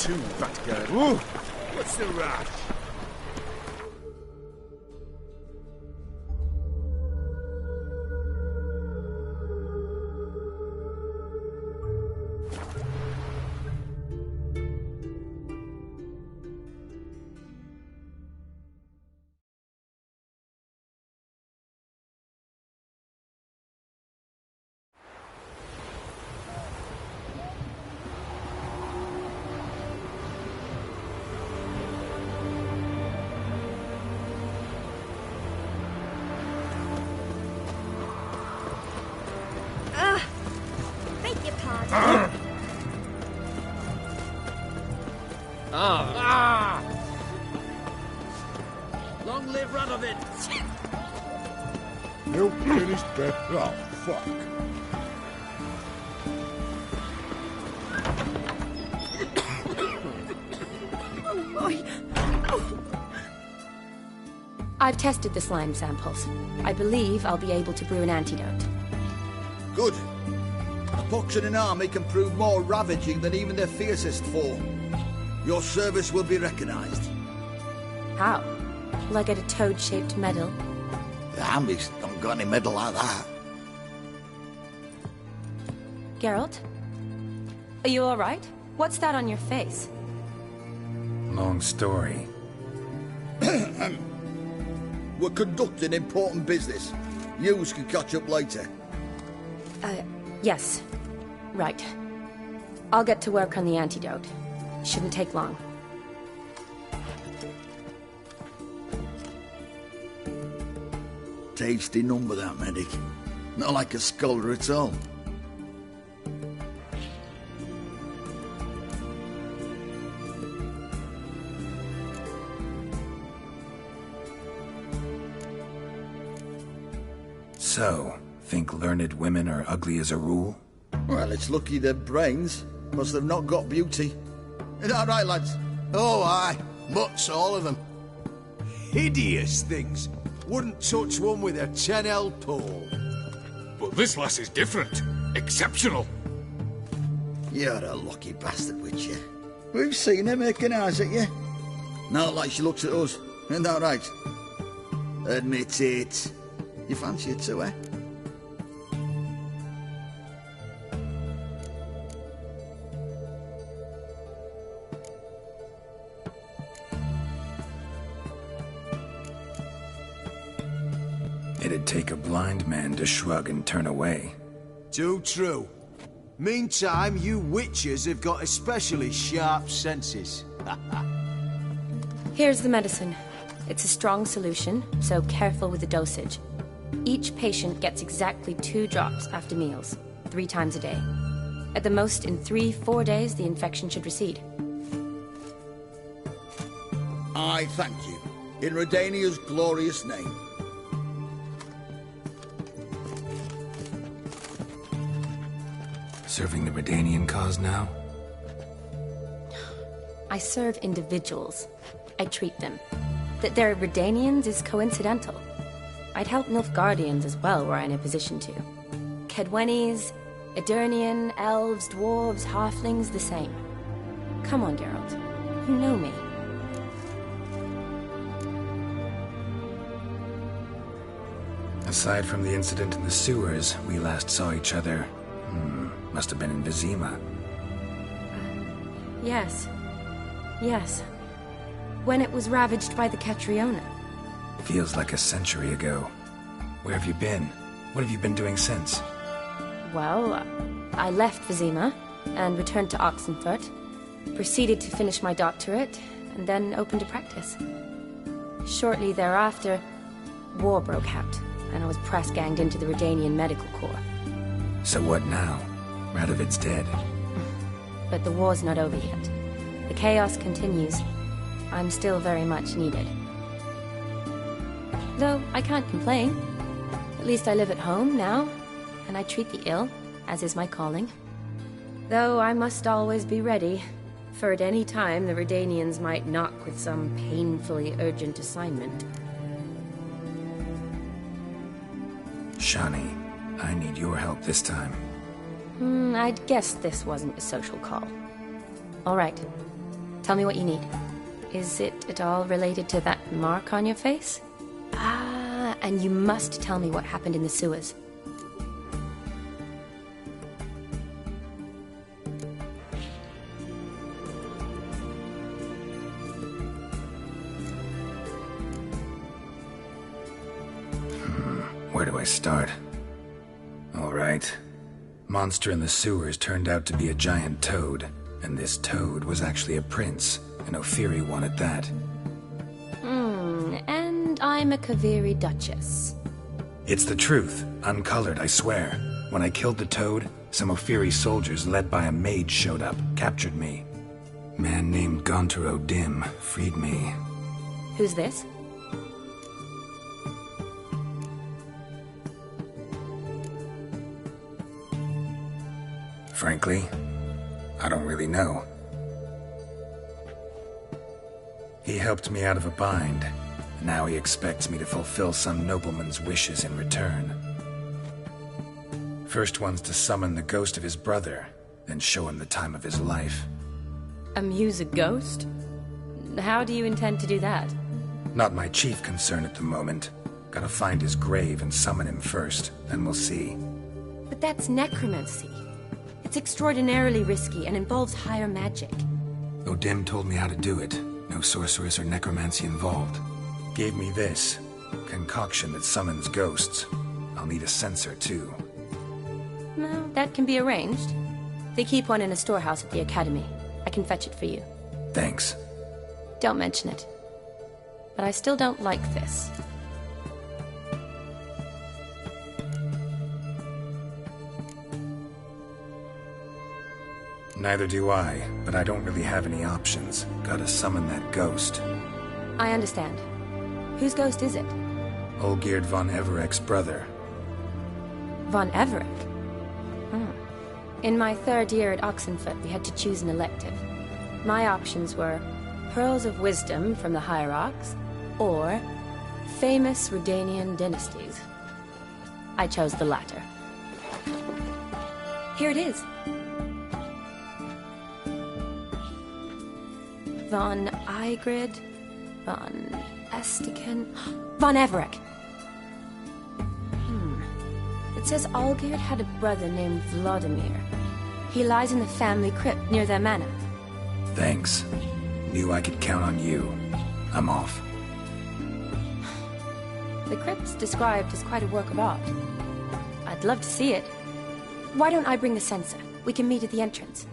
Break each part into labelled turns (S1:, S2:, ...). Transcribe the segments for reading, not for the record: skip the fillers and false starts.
S1: too, Batgirl. Ooh, what's the rush?
S2: Beg your pardon.
S3: Long live Radovid!
S1: Milk finished better. Oh, fuck.
S2: Oh boy. Oh.
S4: I've tested the slime samples. I believe I'll be able to brew an antidote.
S5: Good. A pox in an army can prove more ravaging than even their fiercest foe. Your service will be recognized.
S4: How? Will I get a toad-shaped medal?
S5: The army's not got any medal like that.
S4: Geralt? Are you alright? What's that on your face?
S6: Long story.
S5: We're conducting important business. Yous can catch up later.
S4: Yes. Right. I'll get to work on the antidote. Shouldn't take long.
S5: Tasty number, that medic. Not like a scholar at all.
S6: So, think learned women are ugly as a rule?
S5: Well, it's lucky they've brains, because they've not got beauty. Is that right, lads?
S7: Oh, aye. Mutts, all of them.
S3: Hideous things. Wouldn't touch one with a 10L pole.
S1: But this lass is different. Exceptional.
S5: You're a lucky bastard, Witcher. We've seen her making eyes at you. Not like she looks at us. Isn't that right? Admit it. You fancy her too, eh?
S6: It'd take a blind man to shrug and turn away.
S3: Too true. Meantime, you witches have got especially sharp senses.
S4: Here's the medicine. It's a strong solution, so careful with the dosage. Each patient gets exactly 2 drops after meals, 3 times a day. At the most, in 3-4 days, the infection should recede.
S5: I thank you. In Redania's glorious name.
S6: Serving the Redanian cause now?
S4: I serve individuals. I treat them. That they're Redanians is coincidental. I'd help Nilfgaardians as well were I in a position to. Kedwenis, Edirnian, elves, dwarves, halflings, the same. Come on, Geralt. You know me.
S6: Aside from the incident in the sewers, we last saw each other... must have been in Vizima.
S4: Yes. Yes. When it was ravaged by the Catriona.
S6: Feels like a century ago. Where have you been? What have you been doing since?
S4: Well, I left Vizima and returned to Oxenfurt. Proceeded to finish my doctorate and then opened a practice. Shortly thereafter, war broke out and I was press-ganged into the Redanian Medical Corps.
S6: So what now? Radovid's dead.
S4: But the war's not over yet. The chaos continues. I'm still very much needed. Though I can't complain. At least I live at home now, and I treat the ill, as is my calling. Though I must always be ready, for at any time the Redanians might knock with some painfully urgent assignment.
S6: Shani, I need your help this time.
S4: I'd guessed this wasn't a social call. All right. Tell me what you need. Is it at all related to that mark on your face? Ah, and you must tell me what happened in the sewers.
S6: Where do I start? All right. Monster in the sewers turned out to be a giant toad, and this toad was actually a prince, and Ophiri wanted that.
S4: And I'm a Kaviri Duchess.
S6: It's the truth, uncolored, I swear. When I killed the toad, some Ophiri soldiers led by a mage showed up, captured me. Man named Gontaro Dim freed me.
S4: Who's this?
S6: Frankly, I don't really know. He helped me out of a bind. Now he expects me to fulfill some nobleman's wishes in return. First one's to summon the ghost of his brother, then show him the time of his life.
S4: Amuse a ghost? How do you intend to do that?
S6: Not my chief concern at the moment. Gotta find his grave and summon him first, then we'll see.
S4: But that's necromancy. It's extraordinarily risky and involves higher magic.
S6: Odim told me how to do it. No sorceress or necromancy involved. Gave me this concoction that summons ghosts. I'll need a censer, too.
S4: Well, that can be arranged. They keep one in a storehouse at the academy. I can fetch it for you.
S6: Thanks.
S4: Don't mention it. But I still don't like this.
S6: Neither do I, but I don't really have any options. Gotta summon that ghost.
S4: I understand. Whose ghost is it?
S6: Olgierd von Everek's brother.
S4: Von Everek? In my third year at Oxenfoot, we had to choose an elective. My options were Pearls of Wisdom from the Hierarchs, or famous Redanian dynasties. I chose the latter. Here it is. Von Igrid, Von Estiken, Von Everek. It says Olgierd had a brother named Vladimir. He lies in the family crypt near their manor.
S6: Thanks. Knew I could count on you. I'm off.
S4: The crypt's described as quite a work of art. I'd love to see it. Why don't I bring the censer? We can meet at the entrance.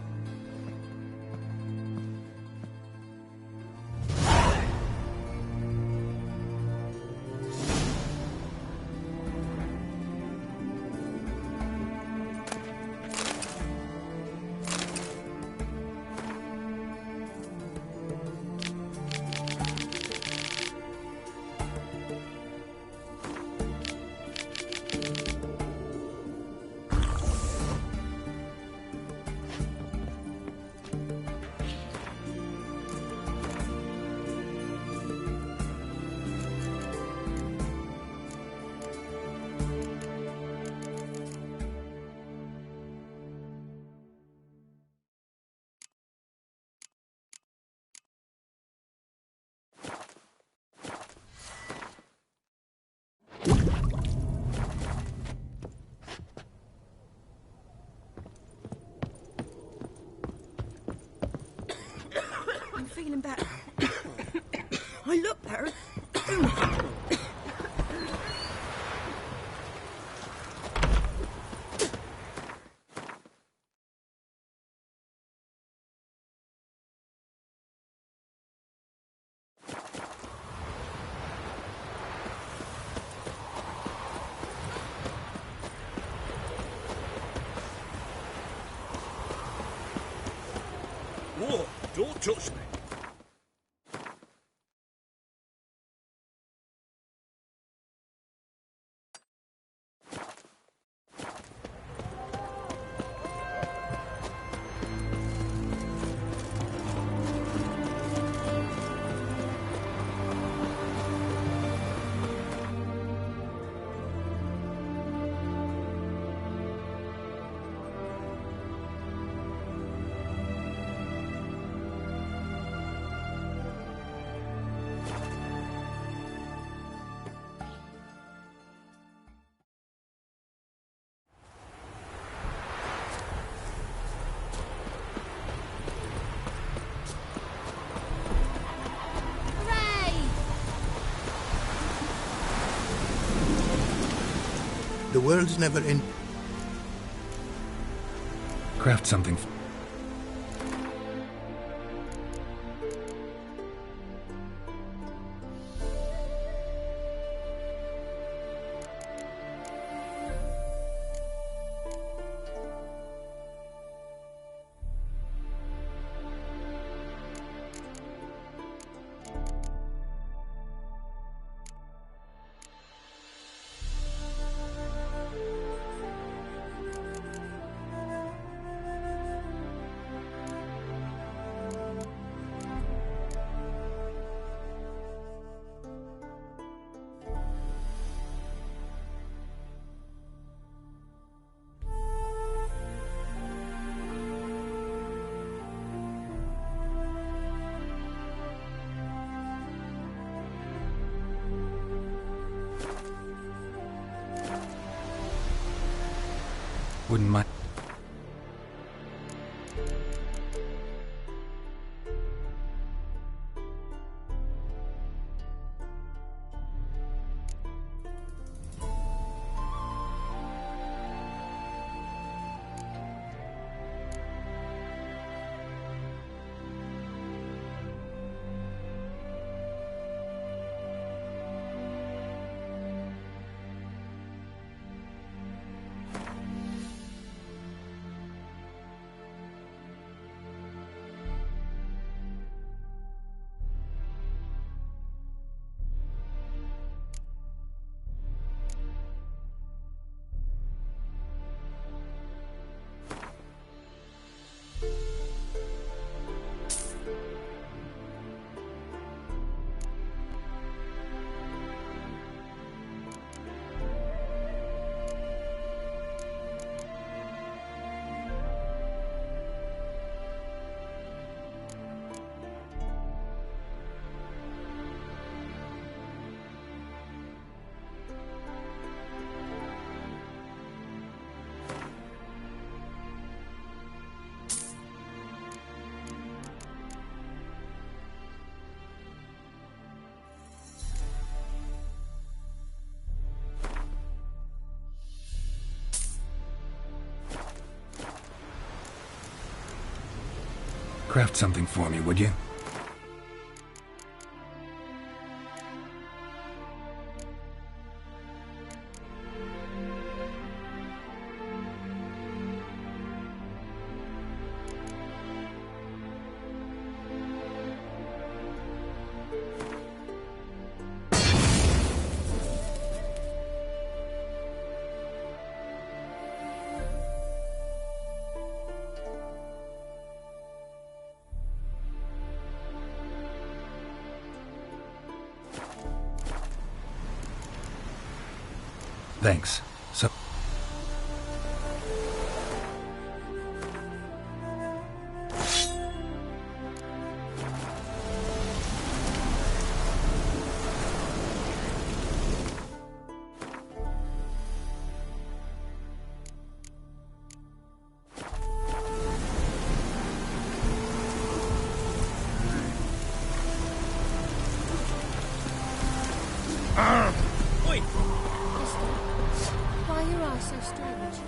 S2: I'm feeling better. I look better.
S1: Whoa, don't touch me.
S7: The world's never in.
S6: Craft something. Wouldn't mind. Craft something for me, would you? Thanks. So...
S2: Why are your eyes so strange?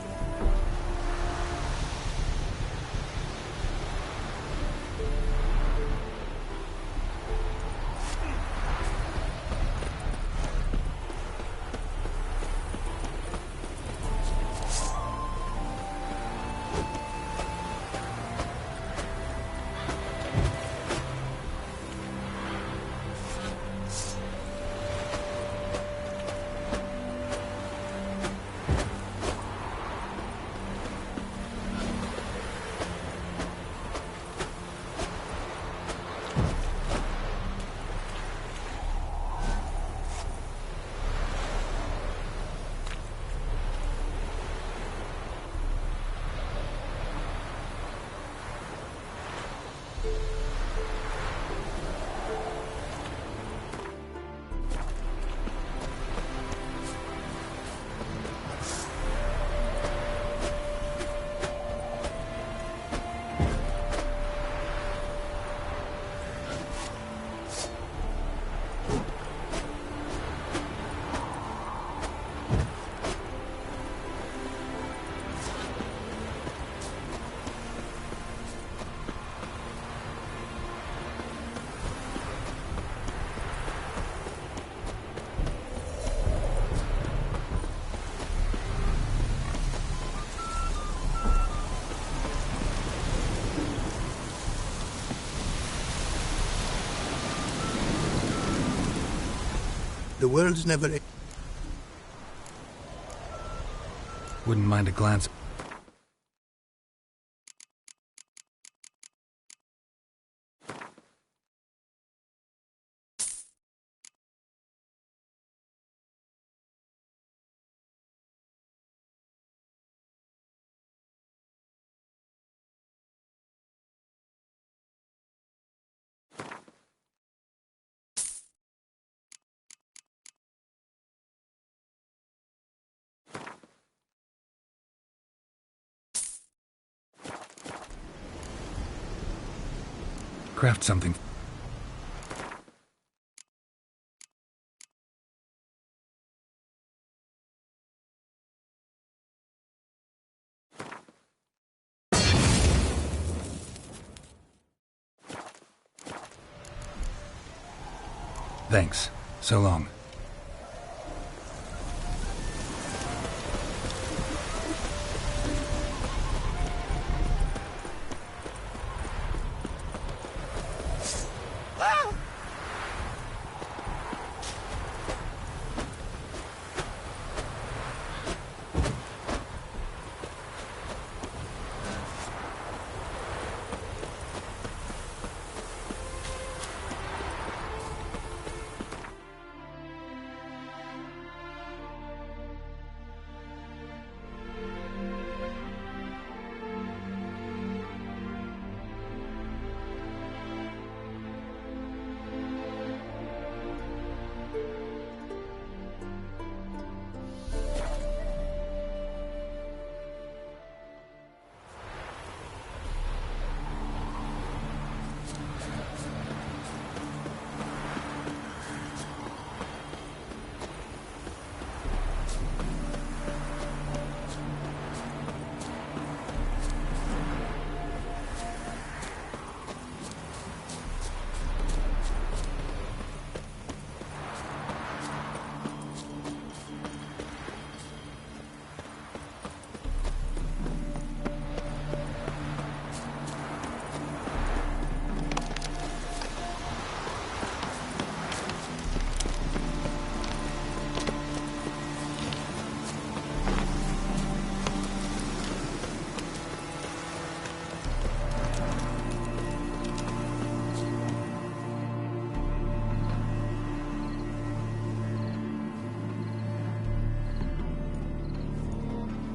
S7: The world's never...
S6: Wouldn't mind a glance. Craft something. Thanks. So long.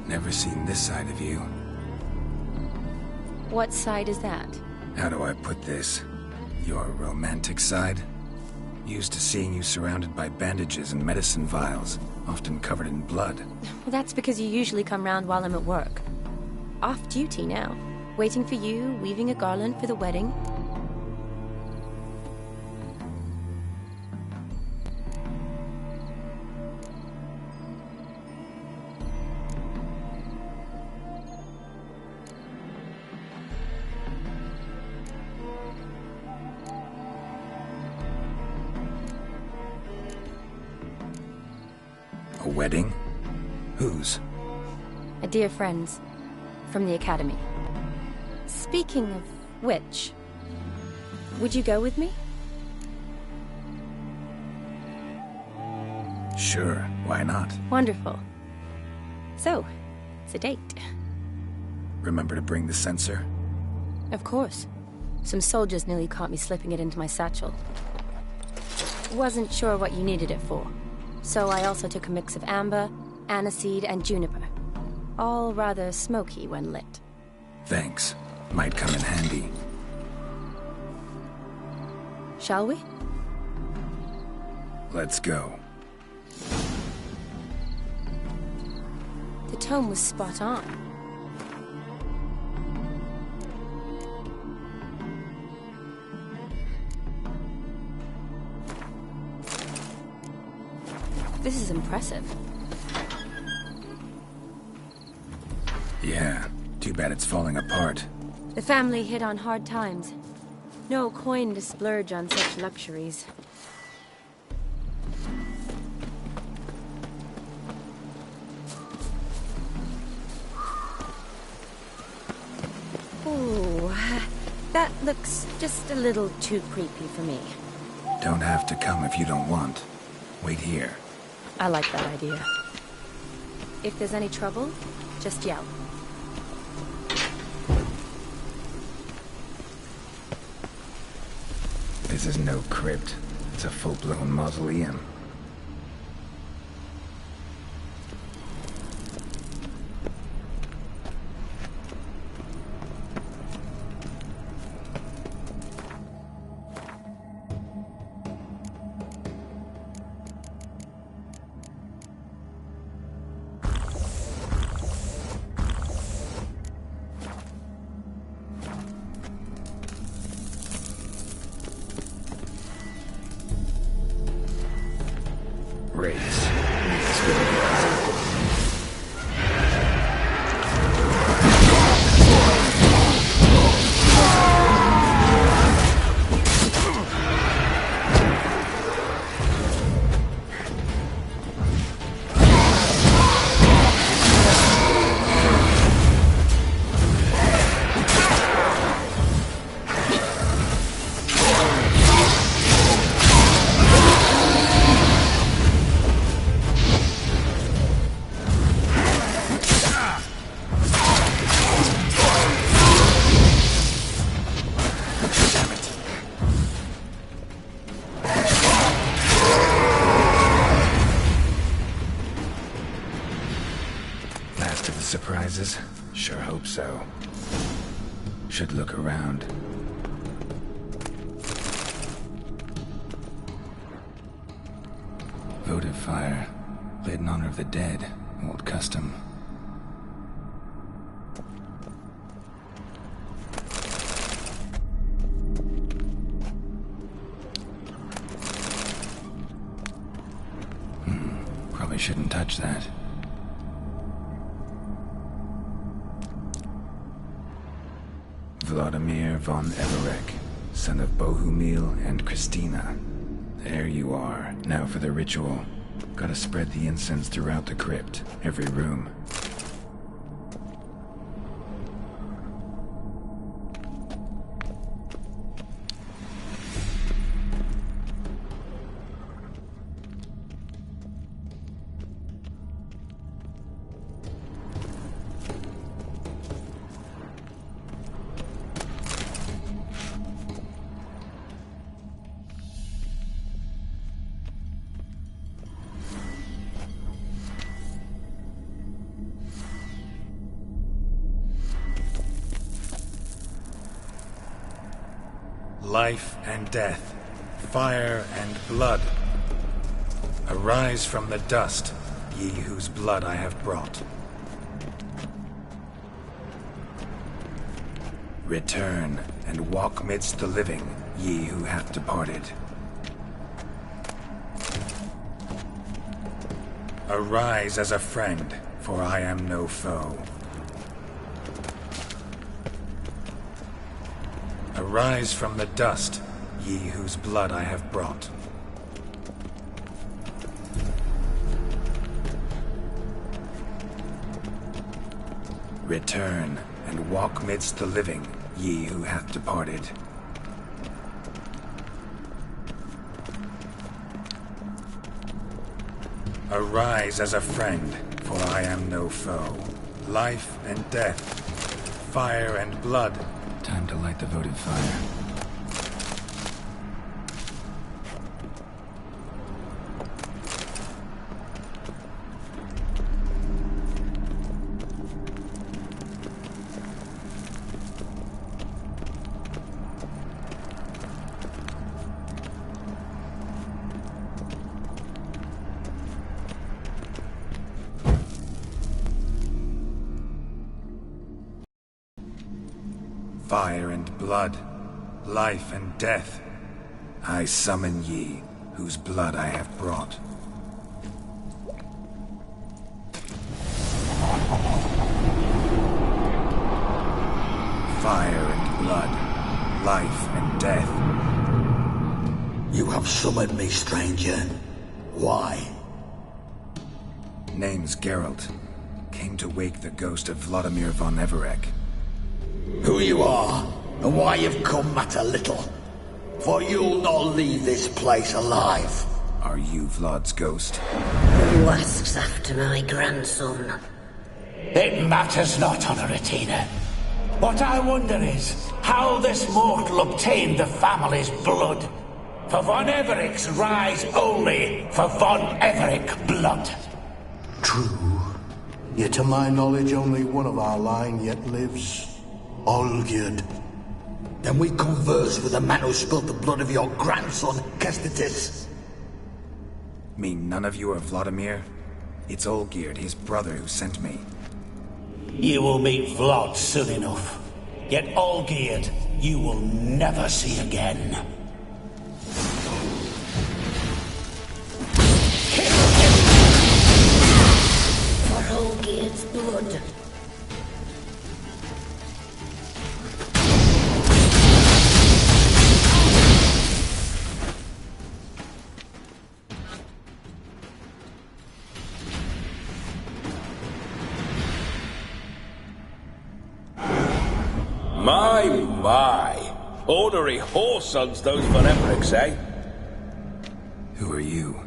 S6: Never seen this side of you.
S4: What side is that?
S6: How do I put this? Your romantic side? Used to seeing you surrounded by bandages and medicine vials, often covered in blood.
S4: Well, that's because you usually come round while I'm at work. Off duty now. Waiting for you, weaving a garland for the wedding.
S6: A wedding? Whose?
S4: A dear friend's. From the Academy. Speaking of which, would you go with me?
S6: Sure, why not?
S4: Wonderful. So, it's a date.
S6: Remember to bring the sensor?
S4: Of course. Some soldiers nearly caught me slipping it into my satchel. Wasn't sure what you needed it for. So I also took a mix of amber, aniseed, and juniper. All rather smoky when lit.
S6: Thanks. Might come in handy.
S4: Shall we?
S6: Let's go.
S4: The tome was spot on. This is impressive.
S6: Yeah, too bad it's falling apart.
S4: The family hit on hard times. No coin to splurge on such luxuries. Ooh, that looks just a little too creepy for me.
S6: Don't have to come if you don't want. Wait here.
S4: I like that idea. If there's any trouble, just yell.
S6: This is no crypt. It's a full-blown mausoleum. Race. Surprises? Sure hope so. Should look around. Votive fire. Lit in honor of the dead. Old custom. Probably shouldn't touch that. Vladimir von Everek, son of Bohumil and Christina. There you are. Now for the ritual. Gotta spread the incense throughout the crypt, every room. Life and death, fire and blood. Arise from the dust, ye whose blood I have brought. Return and walk midst the living, ye who have departed. Arise as a friend, for I am no foe. Arise from the dust, ye whose blood I have brought. Return and walk midst the living, ye who hath departed. Arise as a friend, for I am no foe. Life and death, fire and blood. Time to light the votive fire. Fire and blood, life and death, I summon ye, whose blood I have brought. Fire and blood, life and death.
S5: You have summoned me, stranger. Why?
S6: Name's Geralt. Came to wake the ghost of Vladimir von Everek.
S5: Who you are, and why you've come matter little. For you'll not leave this place alive.
S6: Are you Vlad's ghost?
S8: Who asks after my grandson?
S9: It matters not, Honoratina. What I wonder is how this mortal obtained the family's blood. For von Everic's rise only for von Everic blood.
S7: True. Yet to my knowledge, only one of our line yet lives. Olgierd.
S5: Then we converse with the man who spilled the blood of your grandson, Kestitis.
S6: Mean none of you are Vladimir? It's Olgierd, his brother, who sent me.
S9: You will meet Vlad soon enough. Yet Olgierd, you will never see again.
S8: For Olgierd's blood.
S10: My. Ornery whoresons those von Everic's, eh?
S6: Who are you?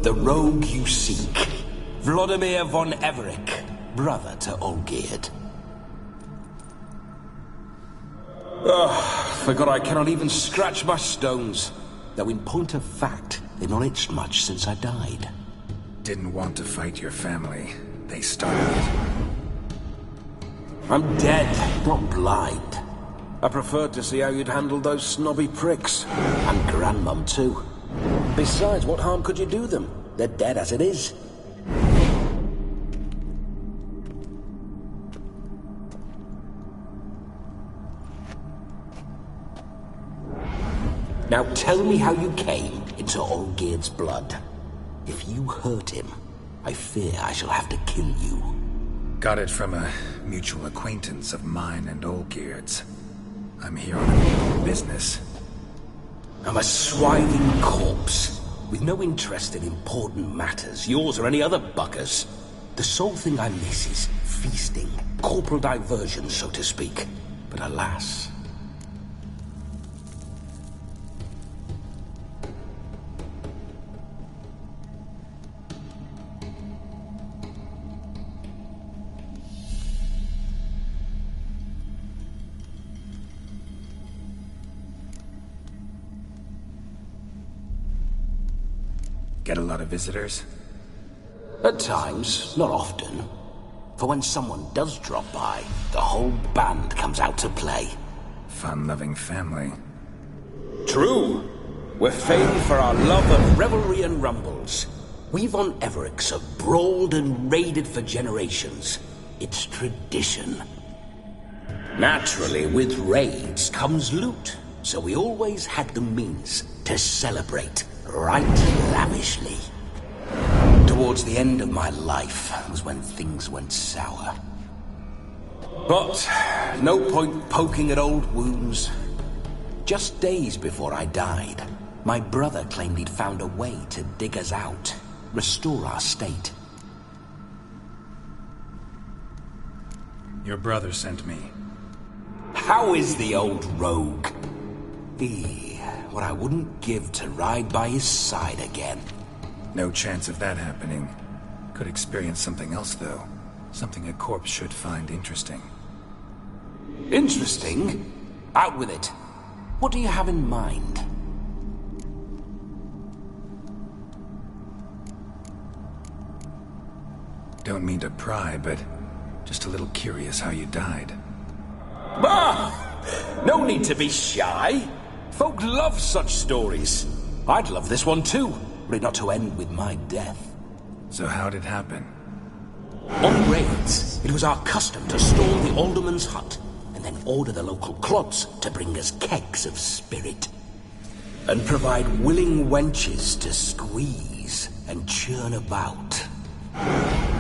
S9: The rogue you seek. Vladimir von Everic, brother to Olgierd. Forgot I cannot even scratch my stones. Though in point of fact, they've not itched much since I died.
S6: Didn't want to fight your family. They started it.
S9: I'm dead, not blind.
S10: I preferred to see how you'd handle those snobby pricks.
S9: And Grandmum too.
S10: Besides, what harm could you do them? They're dead as it is.
S9: Now tell me how you came into Olgierd's blood. If you hurt him, I fear I shall have to kill you.
S6: Got it from a mutual acquaintance of mine and Olgierd's. I'm here on business.
S9: I'm a swiving corpse, with no interest in important matters, yours or any other buggers. The sole thing I miss is feasting, corporal diversion, so to speak. But alas...
S6: Get a lot of visitors?
S9: At times, not often. For when someone does drop by, the whole band comes out to play.
S6: Fun-loving family.
S10: True. We're famed for our love of
S9: Revelry and rumbles. We von Everic's have brawled and raided for generations. It's tradition. Naturally, with raids comes loot, so we always had the means to celebrate right lavishly. Towards the end of my life was when things went sour. But no point poking at old wounds. Just days before I died, my brother claimed he'd found a way to dig us out, restore our state.
S6: Your brother sent me.
S9: How is the old rogue? What I wouldn't give to ride by his side again.
S6: No chance of that happening. Could experience something else, though. Something a corpse should find interesting.
S9: Interesting? Out with it. What do you have in mind?
S6: Don't mean to pry, but just a little curious how you died.
S9: Bah! No need to be shy. Folk love such stories. I'd love this one too, were it not to end with my death.
S6: So how'd it happen?
S9: On raids, it was our custom to storm the alderman's hut, and then order the local clods to bring us kegs of spirit. And provide willing wenches to squeeze and churn about.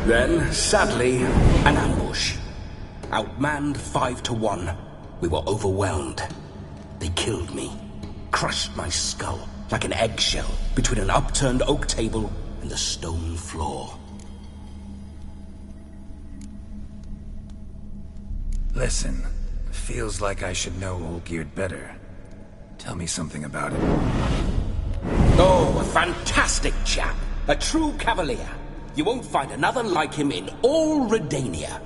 S9: Then, sadly, an ambush. Outmanned 5-1, we were overwhelmed. They killed me, crushed my skull like an eggshell between an upturned oak table and the stone floor.
S6: Listen, feels like I should know Olgierd better. Tell me something about it.
S9: Oh, a fantastic chap. A true cavalier. You won't find another like him in all Redania.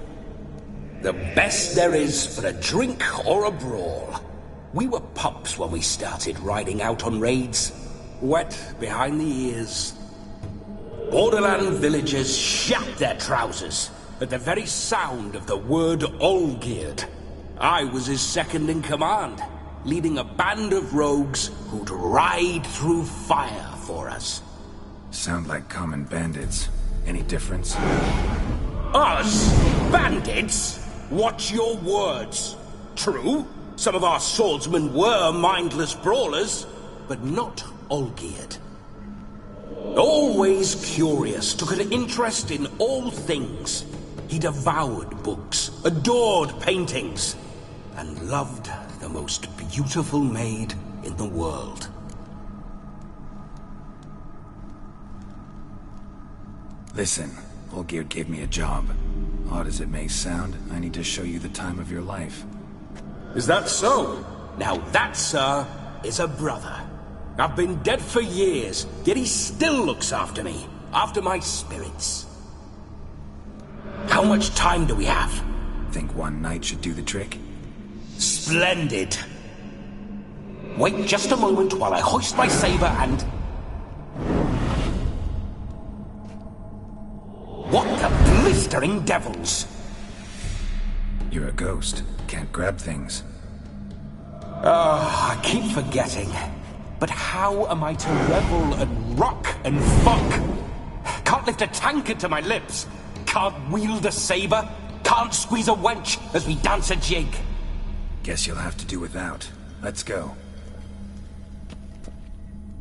S9: The best there is for a drink or a brawl. We were pups when we started riding out on raids. Wet behind the ears. Borderland villagers shat their trousers at the very sound of the word Olgierd. I was his second in command, leading a band of rogues who'd ride through fire for us.
S6: Sound like common bandits. Any difference?
S9: Us? Bandits? Watch your words. True, some of our swordsmen were mindless brawlers, but not Olgierd. Always curious, took an interest in all things. He devoured books, adored paintings, and loved the most beautiful maid in the world.
S6: Listen, Olgierd gave me a job. Odd as it may sound, I need to show you the time of your life.
S9: Is that so? Now that, sir, is a brother. I've been dead for years, yet he still looks after me, after my spirits. How much time do we have?
S6: Think one night should do the trick?
S9: Splendid. Wait just a moment while I hoist my saber and... What the blistering devils?
S6: You're a ghost. Can't grab things.
S9: I keep forgetting. But how am I to revel and rock and fuck? Can't lift a tankard to my lips. Can't wield a saber. Can't squeeze a wench as we dance a jig.
S6: Guess you'll have to do without. Let's go.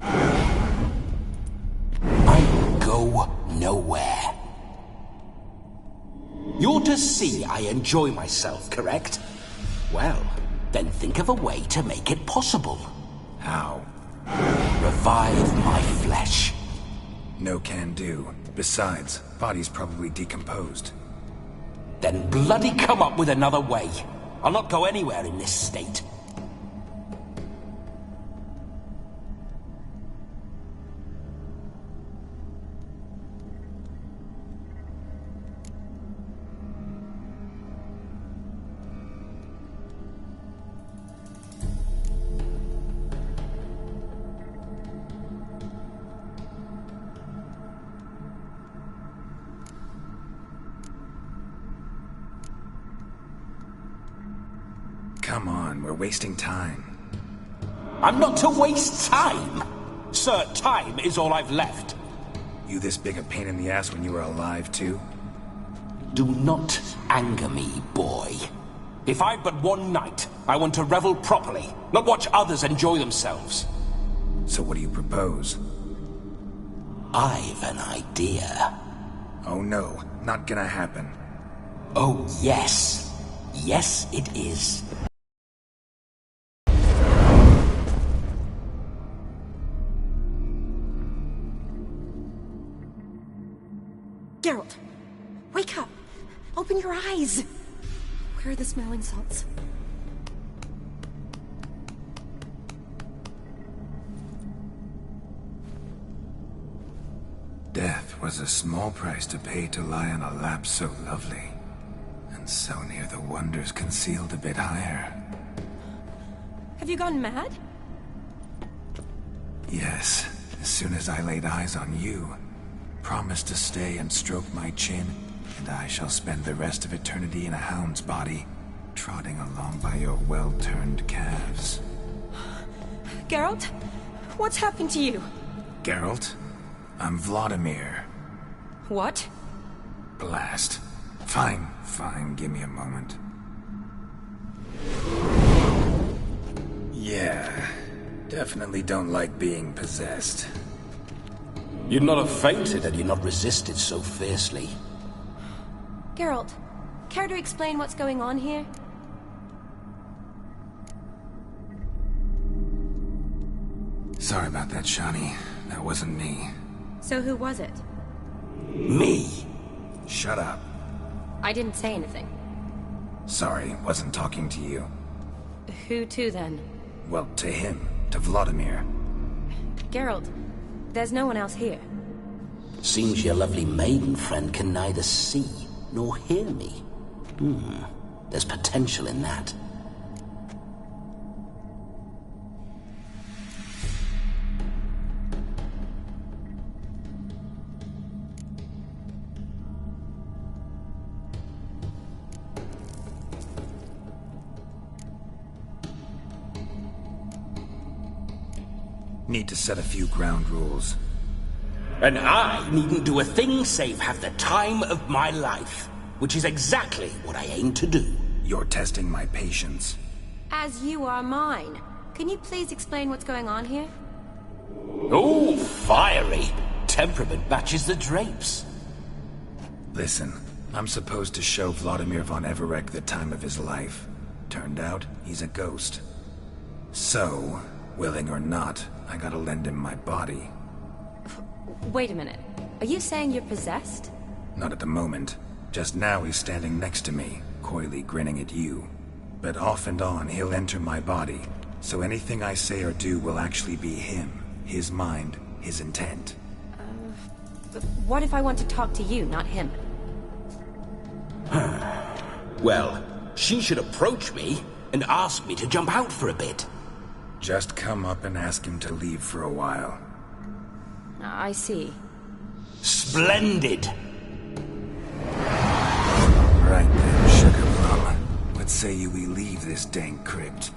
S9: I go nowhere. You're to see I enjoy myself, correct? Well, then think of a way to make it possible.
S6: How?
S9: Revive my flesh.
S6: No can do. Besides, body's probably decomposed.
S9: Then bloody come up with another way. I'll not go anywhere in this state.
S6: Come on, we're wasting time.
S9: I'm not to waste time! Sir, time is all I've left.
S6: You this big a pain in the ass when you were alive, too?
S9: Do not anger me, boy. If I've but one night, I want to revel properly, not watch others enjoy themselves.
S6: So what do you propose?
S9: I've an idea.
S6: Oh no, not gonna happen.
S9: Oh yes. Yes, it is.
S2: Geralt, wake up! Open your eyes! Where are the smelling salts?
S6: Death was a small price to pay to lie on a lap so lovely, and so near the wonders concealed a bit higher.
S2: Have you gone mad?
S6: Yes, as soon as I laid eyes on you, promised to stay and stroke my chin, and I shall spend the rest of eternity in a hound's body, trotting along by your well-turned calves.
S2: Geralt, what's happened to you?
S6: Geralt? I'm Vladimir.
S2: What?
S6: Blast. Fine, give me a moment. Yeah, definitely don't like being possessed.
S9: You'd not have fainted had you not resisted so fiercely.
S4: Geralt, care to explain what's going on here?
S6: Sorry about that, Shani. That wasn't me.
S4: So who was it?
S9: Me.
S6: Shut up.
S4: I didn't say anything.
S6: Sorry, wasn't talking to you.
S4: Who to then?
S6: Well, to him. to Vladimir.
S4: Geralt, there's no one else here.
S9: Seems your lovely maiden friend can neither see nor hear me. There's potential in that.
S6: Need to set a few ground rules.
S9: And I needn't do a thing save have the time of my life, which is exactly what I aim to do.
S6: You're testing my patience.
S4: As you are mine. Can you please explain what's going on here?
S9: Oh, fiery! Temperament matches the drapes.
S6: Listen, I'm supposed to show Vladimir von Everec the time of his life. Turned out, he's a ghost. So, willing or not, I gotta lend him my body.
S4: Wait a minute. Are you saying you're possessed?
S6: Not at the moment. Just now he's standing next to me, coyly grinning at you. But off and on, he'll enter my body. So anything I say or do will actually be him. His mind, his intent.
S4: What if I want to talk to you, not him?
S9: Well, she should approach me and ask me to jump out for a bit.
S6: Just come up and ask him to leave for a while.
S4: I see.
S9: Splendid!
S6: Right then, Sugar Plum. What say you we leave this dank crypt?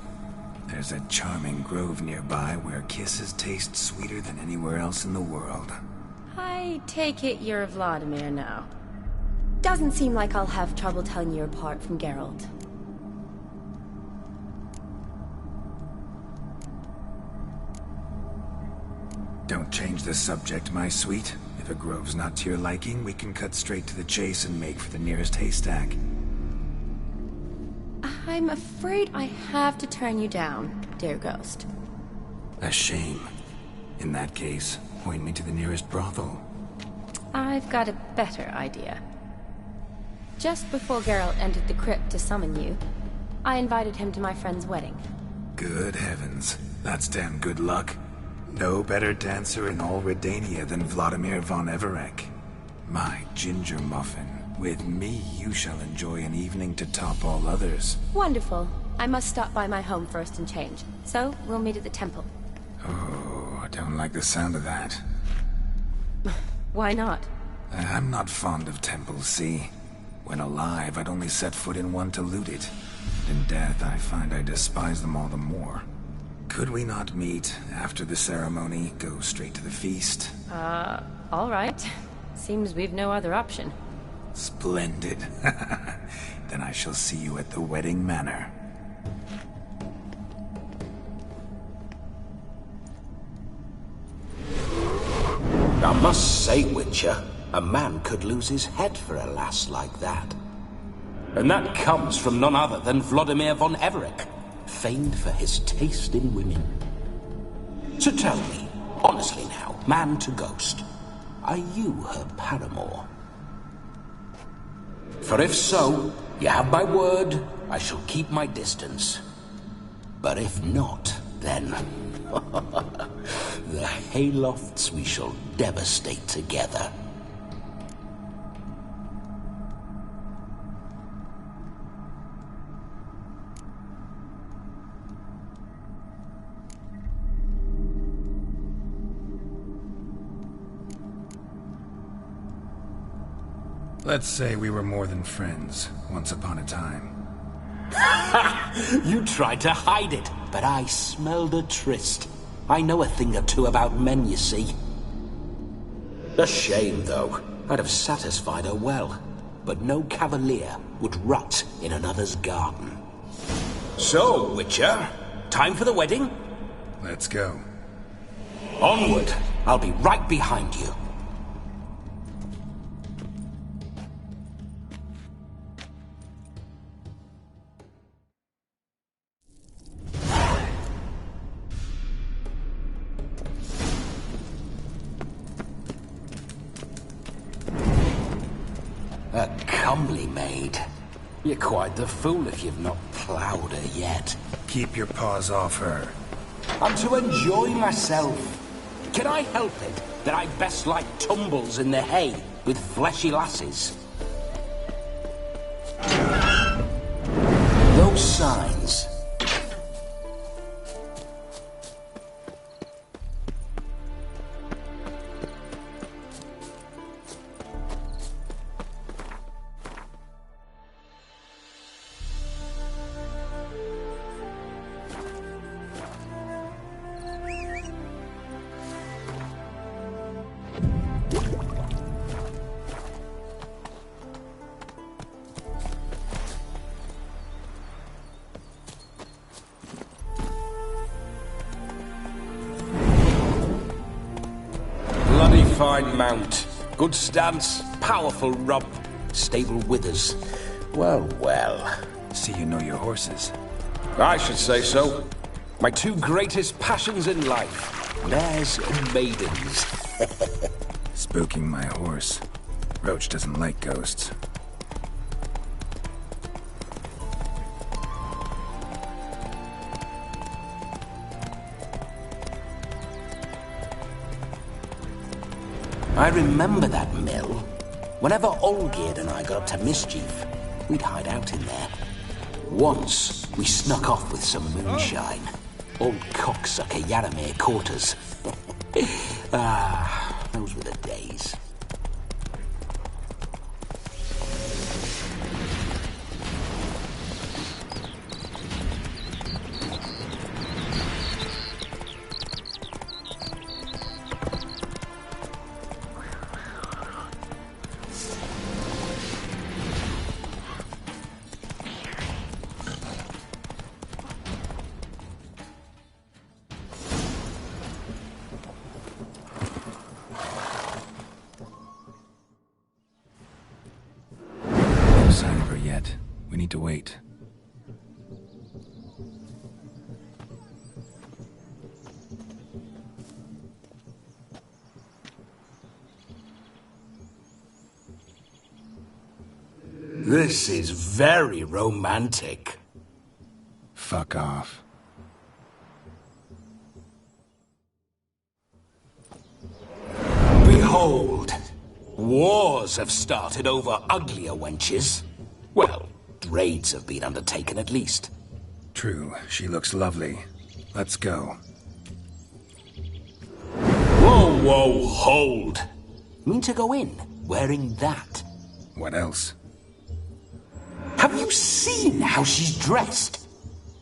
S6: There's a charming grove nearby where kisses taste sweeter than anywhere else in the world.
S4: I take it you're Vladimir now. Doesn't seem like I'll have trouble telling you apart from Geralt.
S6: Don't change the subject, my sweet. If a grove's not to your liking, we can cut straight to the chase and make for the nearest haystack.
S4: I'm afraid I have to turn you down, dear ghost.
S6: A shame. In that case, point me to the nearest brothel.
S4: I've got a better idea. Just before Geralt entered the crypt to summon you, I invited him to my friend's wedding.
S6: Good heavens. That's damn good luck. No better dancer in all Redania than Vladimir von Everec. My ginger muffin. With me, you shall enjoy an evening to top all others.
S4: Wonderful. I must stop by my home first and change. So, we'll meet at the temple.
S6: Oh, I don't like the sound of that.
S4: Why not?
S6: I'm not fond of temples, see? When alive, I'd only set foot in one to loot it. In death, I find I despise them all the more. Could we not meet after the ceremony, go straight to the feast?
S4: All right. Seems we've no other option.
S6: Splendid. Then I shall see you at the wedding manor.
S9: I must say, Witcher, a man could lose his head for a lass like that. And that comes from none other than Vladimir von Everec, famed for his taste in women. So tell me, honestly now, man to ghost, are you her paramour? For if so, you have my word, I shall keep my distance. But if not, then the haylofts we shall devastate together.
S6: Let's say we were more than friends, once upon a time.
S9: You tried to hide it, but I smelled a tryst. I know a thing or two about men, you see. A shame, though. I'd have satisfied her well, but no cavalier would rot in another's garden. So, Witcher, time for the wedding?
S6: Let's go.
S9: Onward! I'll be right behind you. A comely maid. You're quite the fool if you've not ploughed her yet.
S6: Keep your paws off her.
S9: I'm to enjoy myself. Can I help it that I best like tumbles in the hay with fleshy lasses? Those signs. Fine mount, good stance, powerful rump, stable withers. Well, well.
S6: See you know your horses.
S9: I should say so. My two greatest passions in life, mares and maidens.
S6: Spooking my horse. Roach doesn't like ghosts.
S9: I remember that mill. Whenever Olgierd and I got up to mischief, we'd hide out in there. Once, we snuck off with some moonshine. Old cocksucker Yaramir caught us. Those were the days.
S6: We need to wait.
S9: This is very romantic.
S6: Fuck off.
S9: Behold, wars have started over uglier wenches. Well, raids have been undertaken at least.
S6: True, she looks lovely. Let's go.
S9: Whoa, whoa, hold. Mean to go in, wearing that?
S6: What else?
S9: Have you seen how she's dressed?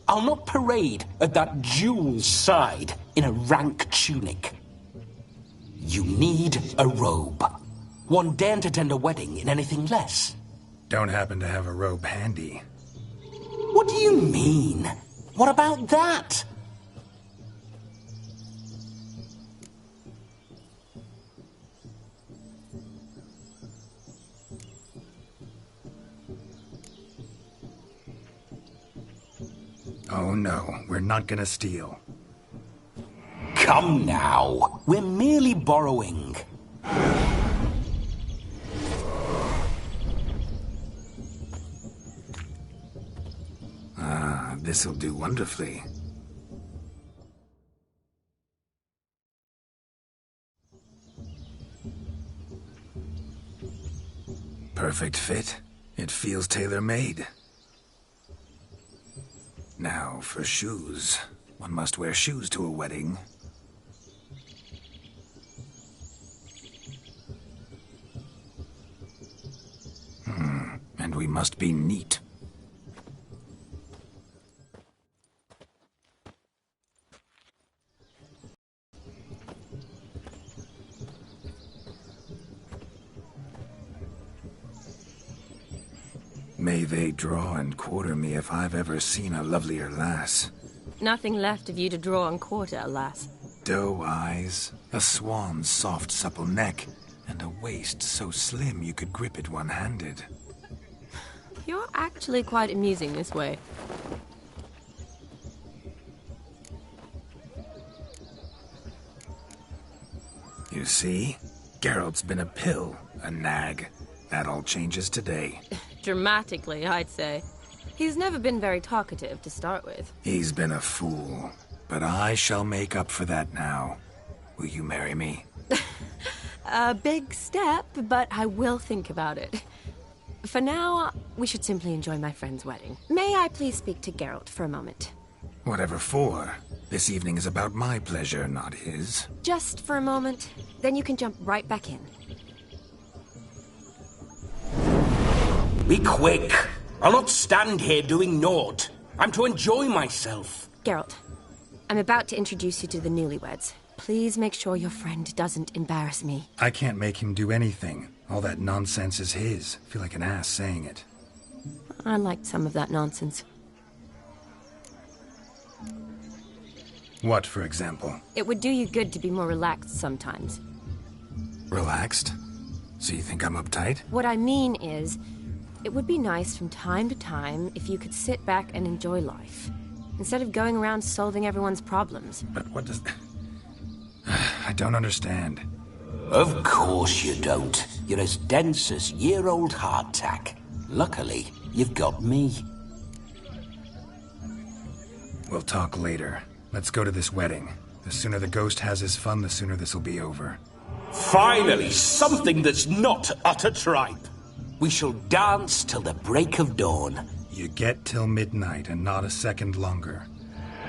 S9: I'll not parade at that jewel's side in a rank tunic. You need a robe. One daren't attend a wedding in anything less.
S6: Don't happen to have a robe handy.
S9: What do you mean? What about that?
S6: Oh no, we're not gonna steal.
S9: Come now, we're merely borrowing.
S6: This'll do wonderfully. Perfect fit. It feels tailor-made. Now, for shoes. One must wear shoes to a wedding. And we must be neat. May they draw and quarter me if I've ever seen a lovelier lass.
S4: Nothing left of you to draw and quarter, alas.
S6: Doe eyes, a swan's soft supple neck, and a waist so slim you could grip it one-handed.
S4: You're actually quite amusing this way.
S6: You see? Geralt's been a pill, a nag. That all changes today.
S4: Dramatically, I'd say. He's never been very talkative to start with.
S6: He's been a fool. But I shall make up for that now. Will you marry me?
S4: A big step, but I will think about it. For now, we should simply enjoy my friend's wedding. May I please speak to Geralt for a moment?
S6: Whatever for. This evening is about my pleasure, not his.
S4: Just for a moment, then you can jump right back in.
S9: Be quick! I'll not stand here doing naught. I'm to enjoy myself.
S4: Geralt, I'm about to introduce you to the newlyweds. Please make sure your friend doesn't embarrass me.
S6: I can't make him do anything. All that nonsense is his. I feel like an ass saying it.
S4: I liked some of that nonsense.
S6: What, for example?
S4: It would do you good to be more relaxed sometimes.
S6: Relaxed? So you think I'm uptight?
S4: What I mean is, it would be nice from time to time if you could sit back and enjoy life, instead of going around solving everyone's problems.
S6: But what does... I don't understand.
S9: Of course you don't. You're as dense as year-old hardtack. Luckily, you've got me.
S6: We'll talk later. Let's go to this wedding. The sooner the ghost has his fun, the sooner this'll be over.
S9: Finally, something that's not utter tripe. We shall dance till the break of dawn.
S6: You get till midnight and not a second longer.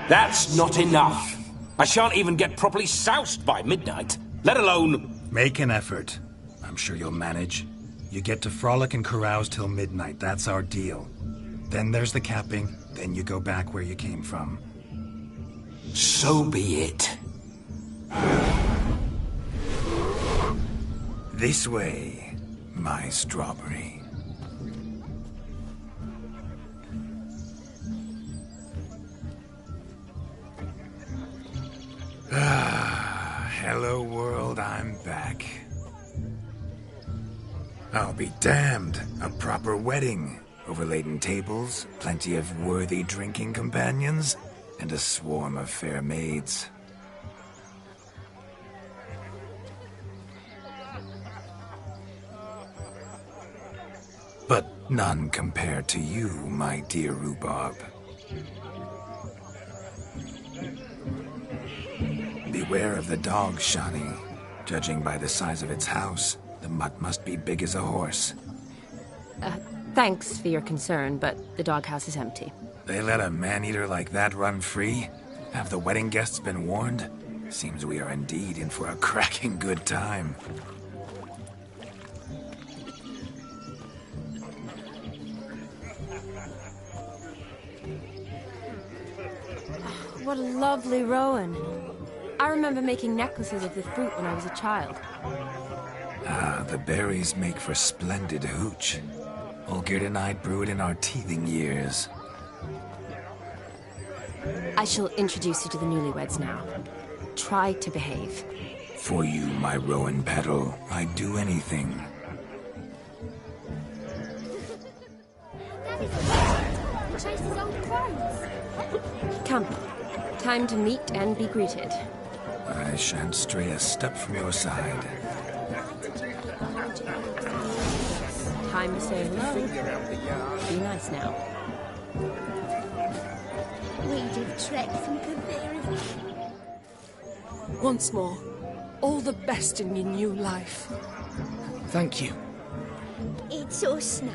S9: That's not enough. I shan't even get properly soused by midnight, let alone...
S6: Make an effort. I'm sure you'll manage. You get to frolic and carouse till midnight, that's our deal. Then there's the capping, then you go back where you came from.
S9: So be it.
S6: This way, my strawberry. Hello world, I'm back. I'll be damned. A proper wedding. Overladen tables, plenty of worthy drinking companions, and a swarm of fair maids. But none compared to you, my dear rhubarb. Beware of the dog, Shani. Judging by the size of its house, the mutt must be big as a horse.
S4: Thanks for your concern, but the doghouse is empty.
S6: They let a man-eater like that run free? Have the wedding guests been warned? Seems we are indeed in for a cracking good time.
S4: What a lovely rowan. I remember making necklaces of the fruit when I was a child.
S6: Ah, the berries make for splendid hooch. Olgerd and I brewed in our teething years.
S4: I shall introduce you to the newlyweds now. Try to behave.
S6: For you, my rowan petal, I'd do anything.
S4: Come. Time to meet and be greeted.
S6: I shan't stray a step from your side.
S4: Time to say hello. Be nice now.
S11: We'd have trekked from Kaviri.
S2: Once more, all the best in your new life.
S1: Thank you.
S11: It's us now.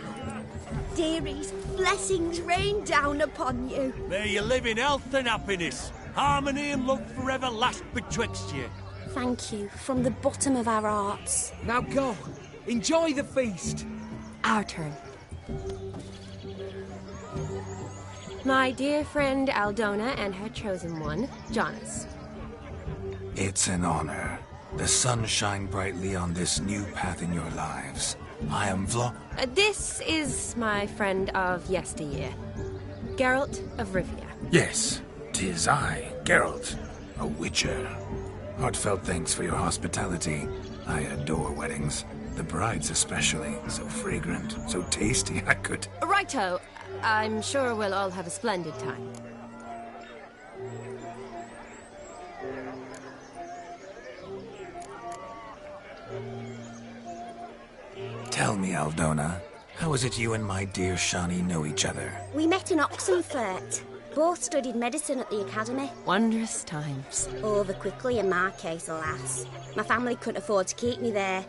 S11: Dearies, blessings rain down upon you.
S12: May you live in health and happiness. Harmony and love forever last betwixt you.
S11: Thank you, from the bottom of our hearts.
S1: Now go. Enjoy the feast.
S4: Our turn. My dear friend Aldona and her chosen one, Jonas.
S6: It's an honor. The sun shine brightly on this new path in your lives. I am
S4: This is my friend of yesteryear, Geralt of Rivia.
S6: Yes, 'tis I, Geralt, a witcher. Heartfelt thanks for your hospitality. I adore weddings. The brides especially. So fragrant, so tasty, I could...
S4: Righto. I'm sure we'll all have a splendid time.
S6: Tell me, Aldona, how is it you and my dear Shani know each other?
S11: We met in Oxenfurt. Both studied medicine at the academy.
S4: Wondrous times.
S11: Over quickly in my case, alas. My family couldn't afford to keep me there.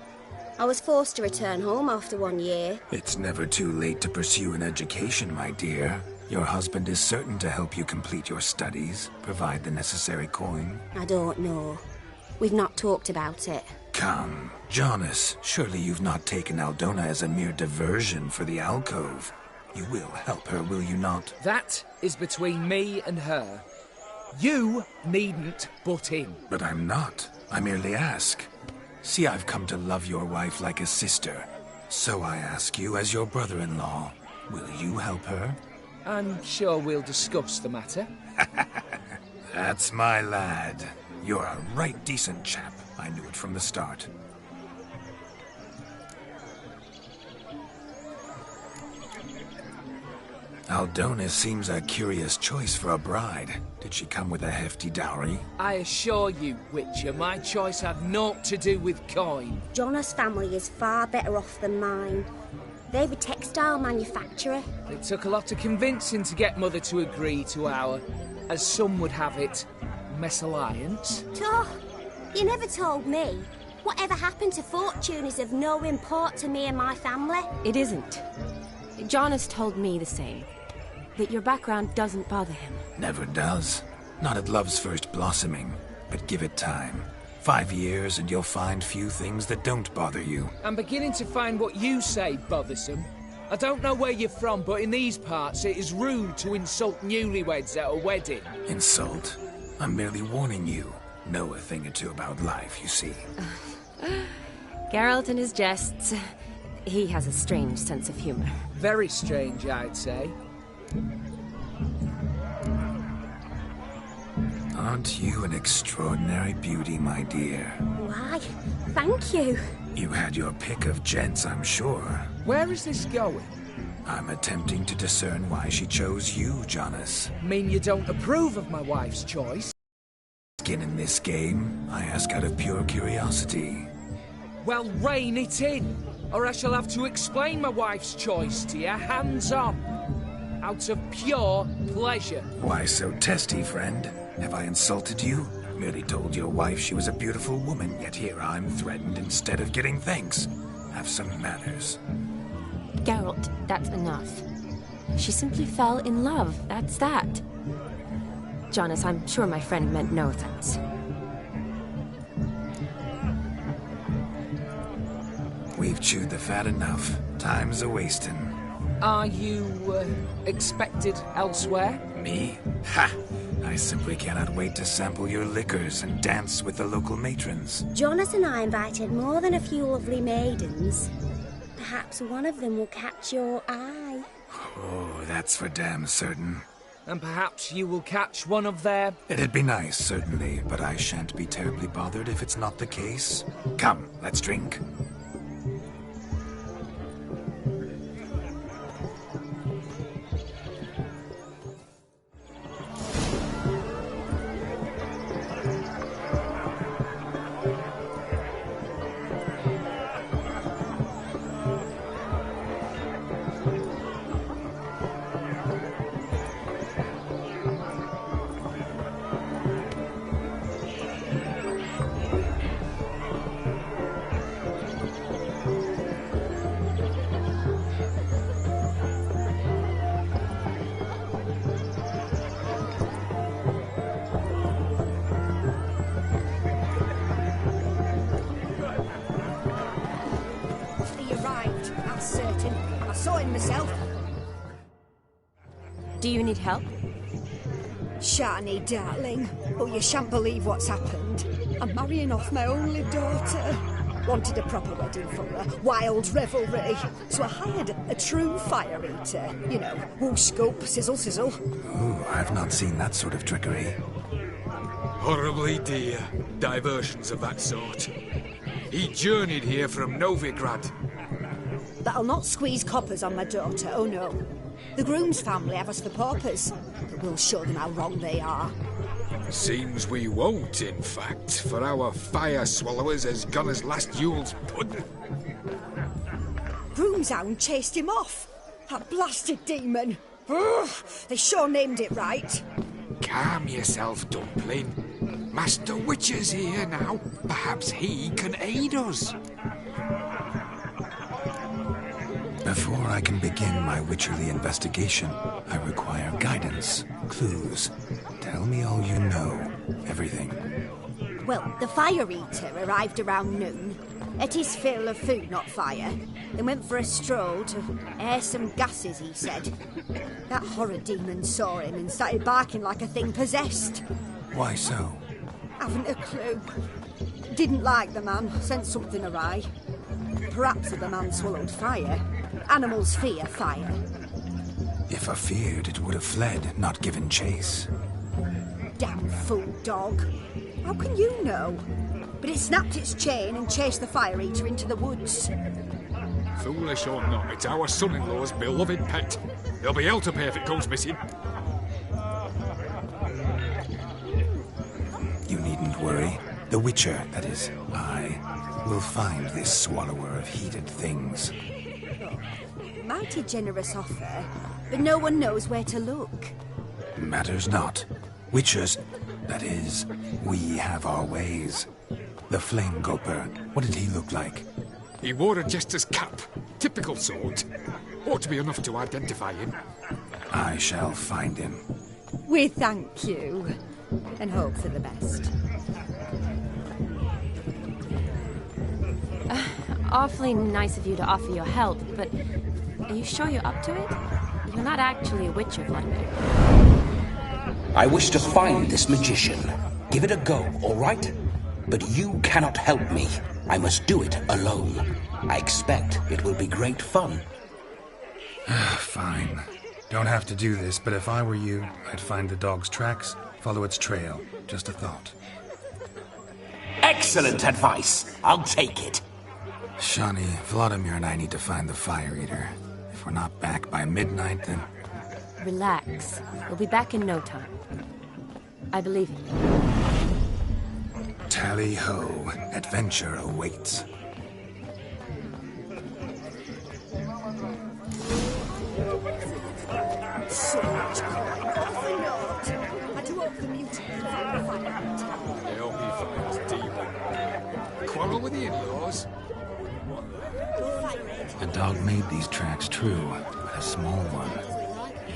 S11: I was forced to return home after 1 year.
S6: It's never too late to pursue an education, my dear. Your husband is certain to help you complete your studies, provide the necessary coin.
S11: I don't know. We've not talked about it.
S6: Come, Jonas, surely you've not taken Aldona as a mere diversion for the alcove. You will help her, will you not?
S13: That is between me and her. You needn't butt in.
S6: But I'm not. I merely ask. See, I've come to love your wife like a sister. So I ask you, as your brother-in-law, will you help her?
S13: I'm sure we'll discuss the matter.
S6: That's my lad. You're a right decent chap. I knew it from the start. Aldona seems a curious choice for a bride. Did she come with a hefty dowry?
S13: I assure you, Witcher, my choice had naught to do with coin.
S11: Jonas' family is far better off than mine. They're a textile manufacturer.
S13: It took a lot of convincing to get Mother to agree to our, as some would have it, mesalliance.
S11: You never told me. Whatever happened to fortune is of no import to me and my family.
S4: It isn't. Jonas told me the same. That your background doesn't bother him.
S6: Never does. Not at love's first blossoming. But give it time. 5 years and you'll find few things that don't bother you.
S13: I'm beginning to find what you say bothersome. I don't know where you're from, but in these parts it is rude to insult newlyweds at a wedding.
S6: Insult? I'm merely warning you. Know a thing or two about life, you see.
S4: Geralt and his jests. He has a strange sense of humor.
S13: Very strange, I'd say.
S6: Aren't you an extraordinary beauty, my dear?
S11: Why, thank you.
S6: You had your pick of gents, I'm sure.
S13: Where is this going?
S6: I'm attempting to discern why she chose you, Jonas.
S13: Mean you don't approve of my wife's choice?
S6: Skin in this game, I ask out of pure curiosity.
S13: Well, rein it in, or I shall have to explain my wife's choice to you hands-on. Out of pure pleasure.
S6: Why so testy, friend? Have I insulted you? Merely told your wife she was a beautiful woman, yet here I'm threatened instead of getting thanks. Have some manners.
S4: Geralt, that's enough. She simply fell in love, that's that. Jonas, I'm sure my friend meant no offense.
S6: We've chewed the fat enough. Time's a-wasting.
S13: Are you, expected elsewhere?
S6: Me? Ha! I simply cannot wait to sample your liquors and dance with the local matrons.
S11: Jonas and I invited more than a few lovely maidens. Perhaps one of them will catch your eye.
S6: Oh, that's for damn certain.
S13: And perhaps you will catch one of their...
S6: It'd be nice, certainly, but I shan't be terribly bothered if it's not the case. Come, let's drink.
S4: Do you need help?
S14: Shani, darling. Oh, you shan't believe what's happened. I'm marrying off my only daughter. Wanted a proper wedding for her. Wild revelry. So I hired a true fire eater. You know, whoosh, scoop, sizzle, sizzle.
S6: Ooh, I've not seen that sort of trickery.
S1: Horribly dear diversions of that sort. He journeyed here from Novigrad.
S14: That'll not squeeze coppers on my daughter, oh no. The groom's family have us for paupers, but we'll show them how wrong they are.
S1: Seems we won't, in fact, for our fire swallowers has gone as last Yule's pudding.
S14: Groom's hound chased him off. That blasted demon. They sure named it right.
S1: Calm yourself, Dumpling. Master Witcher's here now. Perhaps he can aid us.
S6: Before I can begin my witcherly investigation, I require guidance, clues. Tell me all you know. Everything.
S11: Well, the Fire Eater arrived around noon. Ate his fill of food, not fire. Then went for a stroll to air some gases, he said. That horror demon saw him and started barking like a thing possessed.
S6: Why so?
S14: Haven't a clue. Didn't like the man, sent something awry. Perhaps if the man swallowed fire. Animals fear fire.
S6: If I feared, it would have fled, not given chase.
S14: Damn fool dog. How can you know? But it snapped its chain and chased the Fire Eater into the woods.
S1: Foolish or not, it's our son-in-law's beloved pet. There'll be hell to pay if it goes missing.
S6: You needn't worry. The Witcher, that is, I, will find this swallower of heated things.
S11: Mighty generous offer, but no one knows where to look.
S6: Matters not. Witchers, that is, we have our ways. The Flame Gulper, what did he look like?
S1: He wore a jester's cap. Typical sort. Ought to be enough to identify him.
S6: I shall find him.
S14: We thank you, and hope for the best.
S4: Awfully nice of you to offer your help, but are you sure you're up to it? You're not actually a witcher, Vladimir.
S9: I wish to find this magician. Give it a go, all right? But you cannot help me. I must do it alone. I expect it will be great fun.
S6: Fine. Don't have to do this, but if I were you, I'd find the dog's tracks, follow its trail. Just a thought.
S9: Excellent advice. I'll take it.
S6: Shani, Vladimir and I need to find the Fire Eater. If we're not back by midnight, then...
S4: Relax. We'll be back in no time. I believe in you.
S6: Tally-ho. Adventure awaits.
S14: So much crime. Off the note. I do hope the mutant can find the Fire Eater.
S1: I hope he finds Demon. Quarrel with the in-laws?
S6: The dog made these tracks true, but a small one.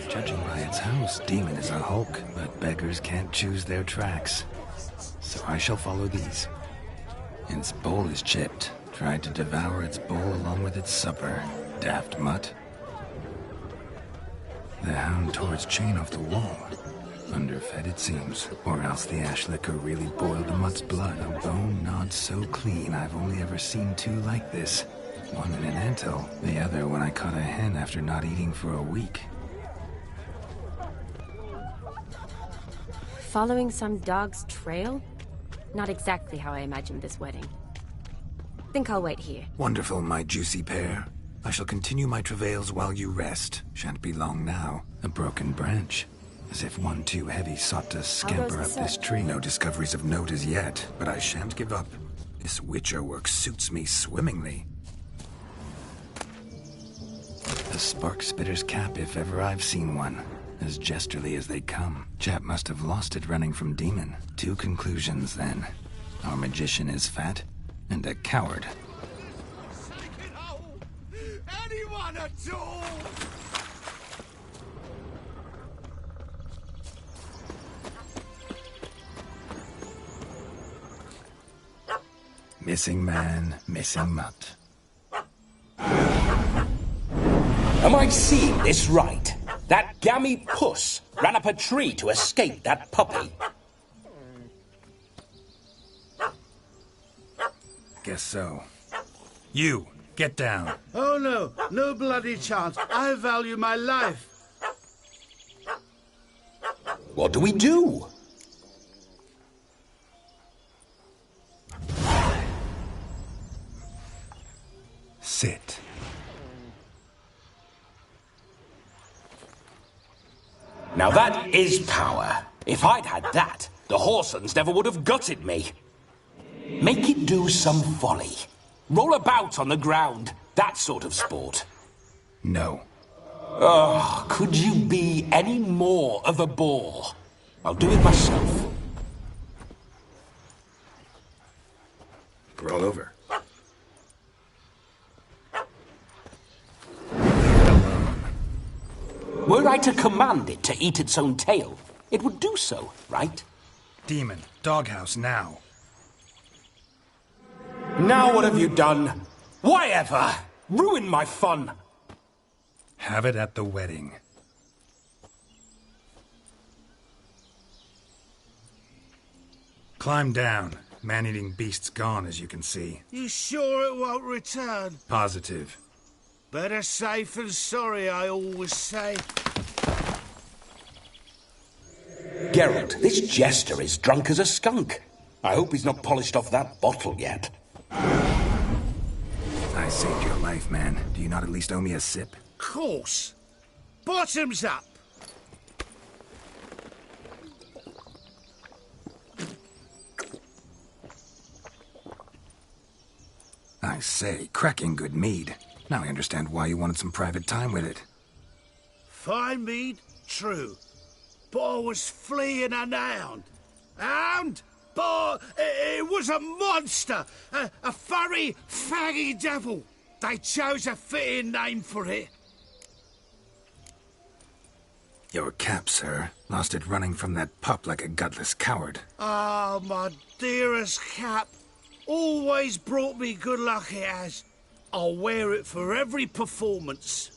S6: Judging by its house, Demon is a hulk, but beggars can't choose their tracks. So I shall follow these. Its bowl is chipped. Tried to devour its bowl along with its supper. Daft mutt. The hound tore its chain off the wall. Underfed it seems, or else the ash liquor really boiled the mutt's blood. A bone gnawed so clean I've only ever seen two like this. One in an anthill, the other when I caught a hen after not eating for a week.
S4: Following some dog's trail? Not exactly how I imagined this wedding. Think I'll wait here.
S6: Wonderful, my juicy pair. I shall continue my travails while you rest. Shan't be long now. A broken branch. As if one too heavy sought to scamper up this tree. No discoveries of note as yet, but I shan't give up. This Witcher work suits me swimmingly. The Spark Spitter's cap, if ever I've seen one. As jesterly as they come. Chap must have lost it running from Demon. Two conclusions, then. Our magician is fat, and a coward.
S12: Anyone at all?
S6: Missing man, missing mutt.
S9: Am I seeing this right? That gammy puss ran up a tree to escape that puppy.
S6: Guess so. You, get down.
S15: Oh no, no bloody chance. I value my life.
S9: What do we do?
S6: Sit.
S9: Now that is power. If I'd had that, the Horsons never would have gutted me. Make it do some folly. Roll about on the ground. That sort of sport.
S6: No.
S9: Oh, could you be any more of a bore? I'll do it myself.
S6: Roll over.
S9: Were I to command it to eat its own tail, it would do so, right?
S6: Demon, doghouse now.
S9: Now what have you done? Why ever? Ruin my fun.
S6: Have it at the wedding. Climb down. Man-eating beast's gone, as you can see.
S15: You sure it won't return?
S6: Positive.
S15: Better safe than sorry, I always say.
S9: Geralt, this jester is drunk as a skunk. I hope he's not polished off that bottle yet.
S6: I saved your life, man. Do you not at least owe me a sip?
S15: Course. Bottoms up.
S6: I say, cracking good mead. Now I understand why you wanted some private time with it.
S15: Fine mead, true. But I was fleeing an hound. Hound? But it was a monster. A furry, faggy devil. They chose a fitting name for it.
S6: Your cap, sir. Lost it running from that pup like a gutless coward.
S15: Ah, my dearest cap. Always brought me good luck, it has. I'll wear it for every performance.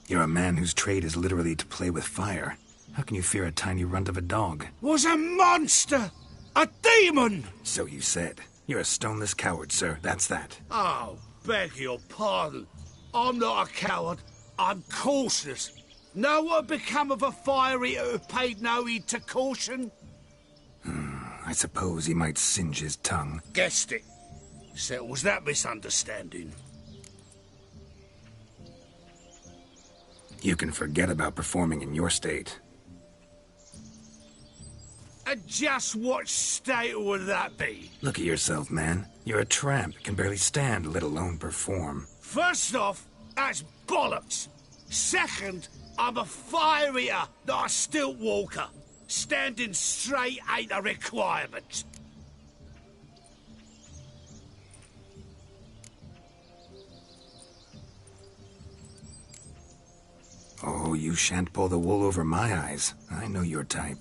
S6: You're a man whose trade is literally to play with fire. How can you fear a tiny runt of a dog?
S15: Was a monster! A demon!
S6: So you said. You're a stoneless coward, sir. That's that.
S15: Oh, beg your pardon. I'm not a coward. I'm cautious. Know what had become of a fire eater who paid no heed to caution?
S6: I suppose he might singe his tongue.
S15: Guessed it. Settles that misunderstanding.
S6: You can forget about performing in your state.
S15: And just what state would that be?
S6: Look at yourself, man. You're a tramp, can barely stand, let alone perform.
S15: First off, that's bollocks. Second, I'm a fire eater, not a stilt walker. Standing straight ain't a requirement.
S6: Oh, you shan't pull the wool over my eyes. I know your type.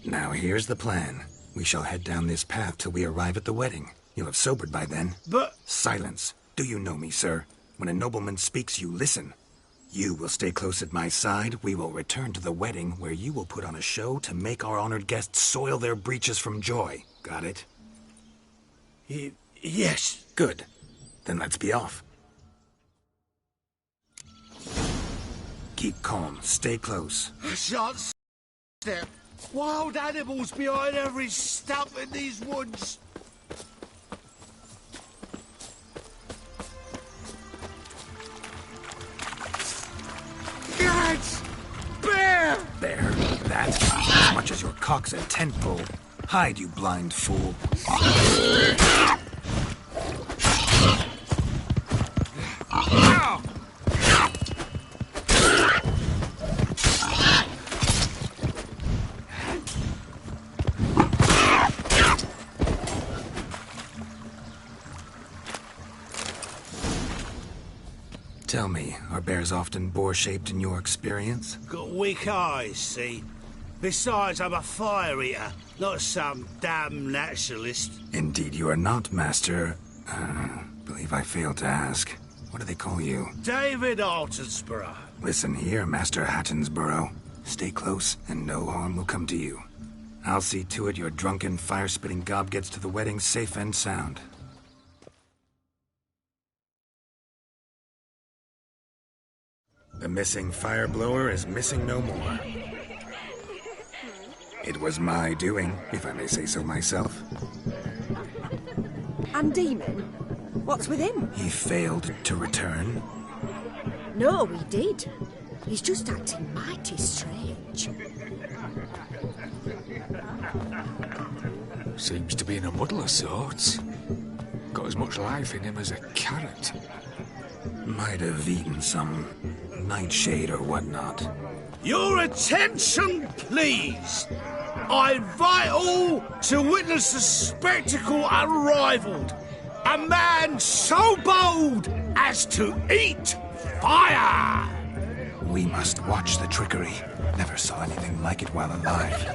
S6: Now here's the plan. We shall head down this path till we arrive at the wedding. You'll have sobered by then.
S15: But...
S6: Silence. Do you know me, sir? When a nobleman speaks, you listen. You will stay close at my side. We will return to the wedding, where you will put on a show to make our honored guests soil their breeches from joy. Got it?
S15: Yes.
S6: Good. Then let's be off. Keep calm. Stay close.
S15: I shan't step. Wild animals behind every stump in these woods. Guards! Bear!
S6: Bear? That? As much as your cock's a tent pole. Hide, you blind fool. Tell me, are bears often boar-shaped in your experience?
S15: Got weak eyes, see? Besides, I'm a fire eater, not some damn naturalist.
S6: Indeed you are not, Master... believe I failed to ask. What do they call you?
S15: David Altonsborough.
S6: Listen here, Master Hattonsborough. Stay close, and no harm will come to you. I'll see to it your drunken, fire-spitting gob gets to the wedding safe and sound. The missing fire blower is missing no more. It was my doing, if I may say so myself.
S14: And Demon? What's with him?
S6: He failed to return.
S11: No, he did. He's just acting mighty strange.
S1: Seems to be in a muddle of sorts. Got as much life in him as a carrot.
S6: Might have eaten some nightshade or whatnot.
S15: Your attention, please. I invite all to witness a spectacle unrivaled. A man so bold as to eat fire!
S6: We must watch the trickery. Never saw anything like it while alive.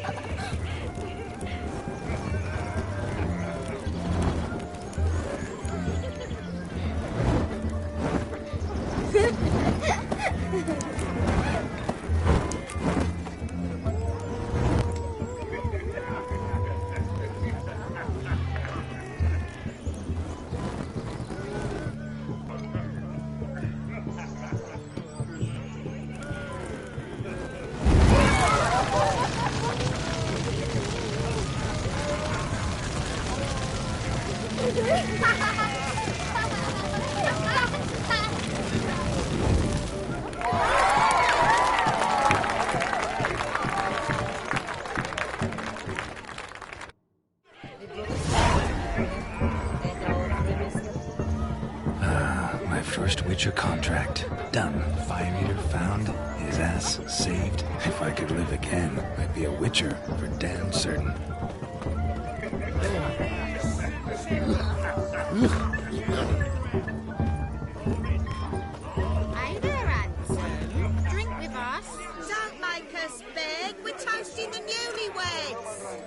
S6: My first Witcher contract. Done. Fire Eater found. His ass saved. If I could live again, I'd be a Witcher for damn certain.
S11: Hey there, handsome. Drink with us. Don't make us beg. We're toasting the newlyweds.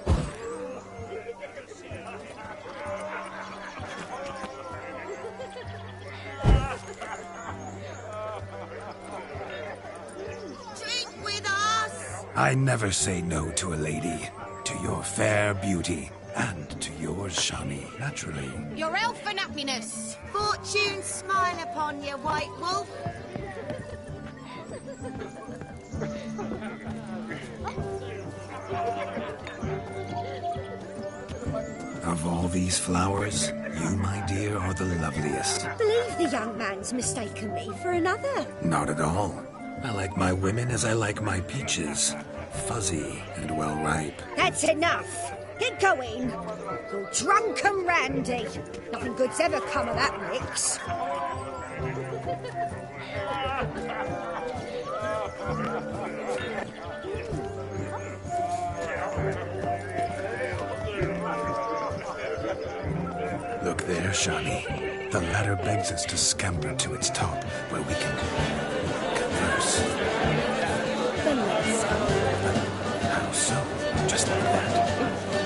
S11: Drink with us.
S6: I never say no to a lady. To your fair beauty. And to yours, Shani, naturally.
S11: Your elfin happiness. Fortune smile upon you, White Wolf.
S6: Of all these flowers, you, my dear, are the loveliest.
S14: Believe the young man's mistaken me for another.
S6: Not at all. I like my women as I like my peaches. Fuzzy and well ripe.
S14: That's enough. Get going. You're drunk and randy. Nothing good's ever come of that mix.
S6: Look there, Shani. The ladder begs us to scamper to its top, where we can converse. How so? Just like that?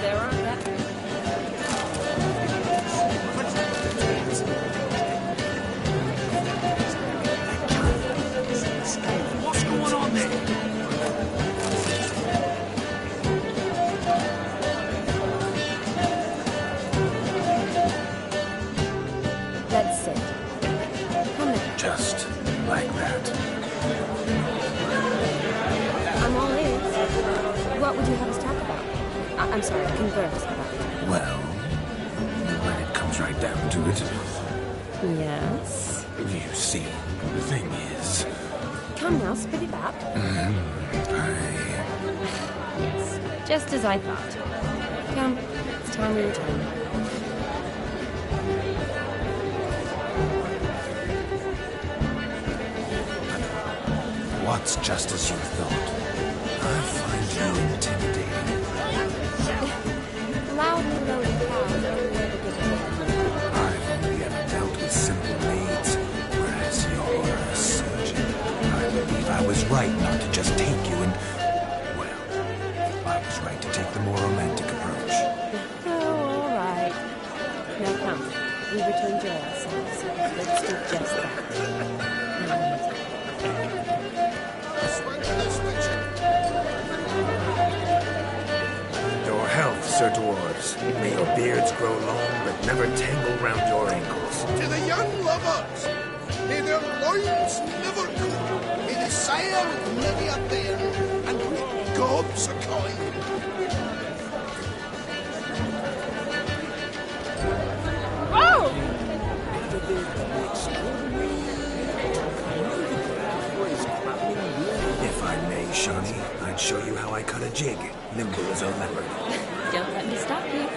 S4: There are that.
S12: What's going on there?
S4: Let's sit. Come in.
S6: Just like that.
S4: I'm all ears. What would you have us talk about? I'm sorry, converse about.
S6: Well, when it comes right down to it,
S4: Yes?
S6: you see, the thing is...
S4: Come now, spit it out. Yes, just as I thought. Come, it's time we return.
S6: What's just as you thought? I find you intimidating.
S4: Loudly loaded cows are never good for
S6: I've only ever dealt with simple maids, whereas you're a surgeon. I believe I was right not to just take you and... Well, I was right to take the more romantic approach.
S4: Oh, all right. Now come, we return to ourselves. Let's do just that.
S6: Your health, Sir Dwarves. May your beards grow long, but never tangle round your ankles.
S15: To the young lovers, may their loins never cool, may the sire many a bear, and with gobs a coin.
S4: Oh!
S6: If I may, Shani, I'd show you how I cut a jig, nimble as a leopard.
S4: Don't let me stop you.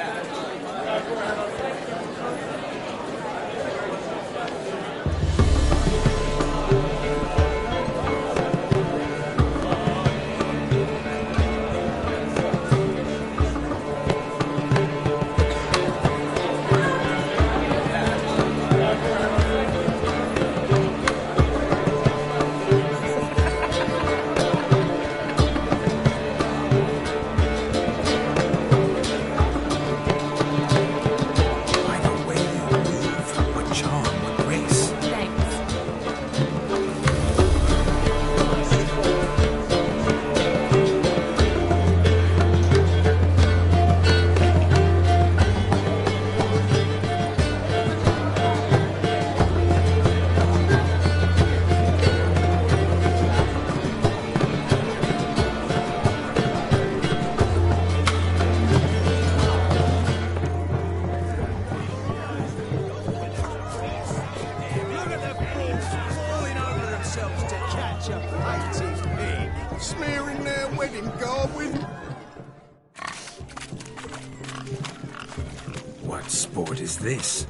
S6: What sport is this?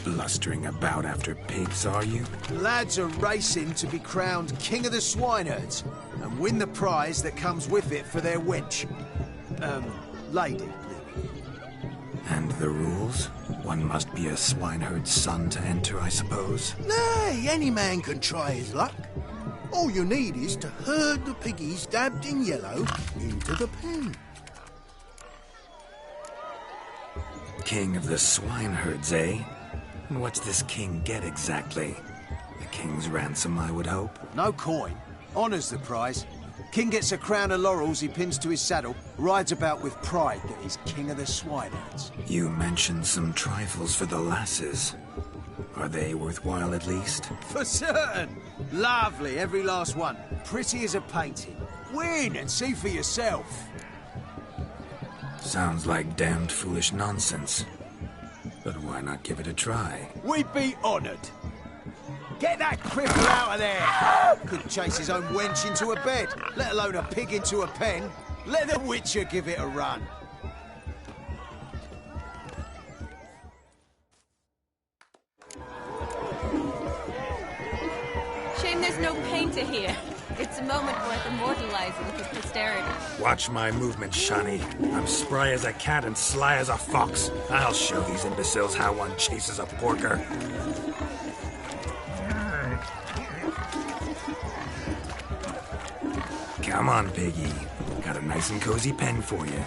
S6: Blustering about after pigs, are you?
S3: Lads are racing to be crowned King of the Swineherds and win the prize that comes with it for their wench. Lady.
S6: And the rules? One must be a swineherd's son to enter, I suppose?
S7: Nay, any man can try his luck. All you need is to herd the piggies dabbed in yellow into the pen.
S6: King of the swineherds, eh? And what's this king get exactly? The king's ransom, I would hope.
S3: No coin. Honours the prize. King gets a crown of laurels he pins to his saddle, rides about with pride that he's king of the swineherds.
S6: You mentioned some trifles for the lasses. Are they worthwhile at least?
S3: For certain! Lovely, every last one. Pretty as a painting. Win and see for yourself.
S6: Sounds like damned foolish nonsense. But why not give it a try?
S3: We'd be honoured. Get that cripple out of there! Couldn't chase his own wench into a bed, let alone a pig into a pen. Let the Witcher give it a run.
S4: Shame there's no painter here. It's a moment worth immortalizing for posterity.
S6: Watch my movements, Shani. I'm spry as a cat and sly as a fox. I'll show these imbeciles how one chases a porker. Come on, piggy. Got a nice and cozy pen for you.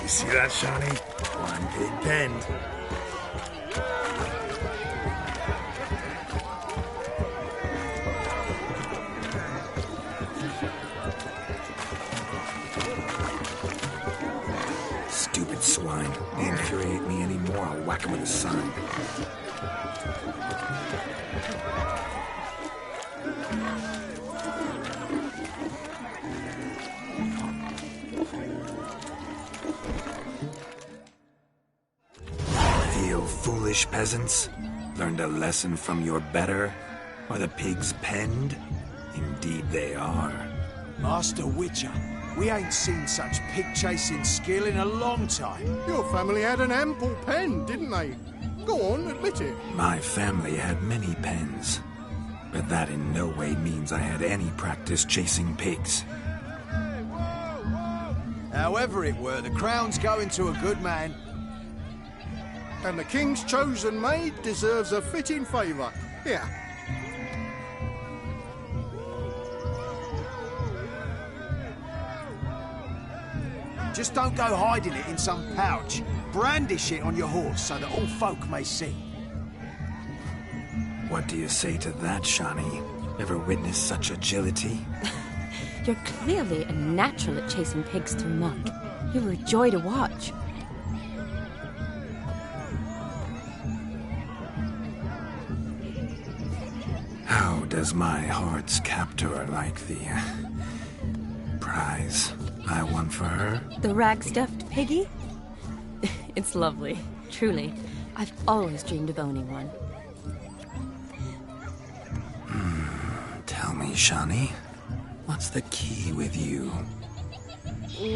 S6: You see that, Shani? One pig penned. Stupid swine. They infuriate me anymore. I'll whack him with a sign. Foolish peasants? Learned a lesson from your better? Are the pigs penned? Indeed they are.
S3: Master Witcher, we ain't seen such pig-chasing skill in a long time.
S7: Your family had an ample pen, didn't they? Go on, admit it.
S6: My family had many pens, but that in no way means I had any practice chasing pigs.
S3: However it were, the crown's going to a good man.
S7: And the king's chosen maid deserves a fitting favour. Here.
S3: Just don't go hiding it in some pouch. Brandish it on your horse so that all folk may see.
S6: What do you say to that, Shani? Ever witnessed such agility?
S4: You're clearly a natural at chasing pigs through muck. You were a joy to watch.
S6: How does my heart's captor like the prize I won for her?
S4: The rag-stuffed piggy? It's lovely, truly. I've always dreamed of owning one.
S6: Tell me, Shani, what's the key with you?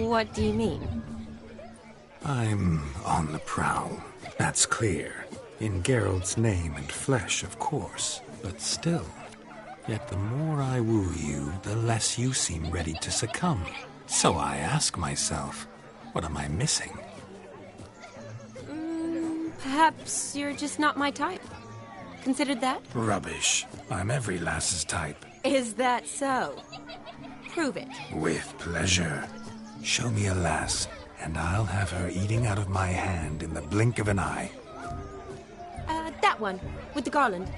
S4: What do you mean?
S6: I'm on the prowl, that's clear. In Geralt's name and flesh, of course. But still, yet the more I woo you, the less you seem ready to succumb. So I ask myself, what am I missing?
S4: Perhaps you're just not my type. Considered that?
S6: Rubbish. I'm every lass's type.
S4: Is that so? Prove it.
S6: With pleasure. Show me a lass, and I'll have her eating out of my hand in the blink of an eye.
S4: That one, with the garland.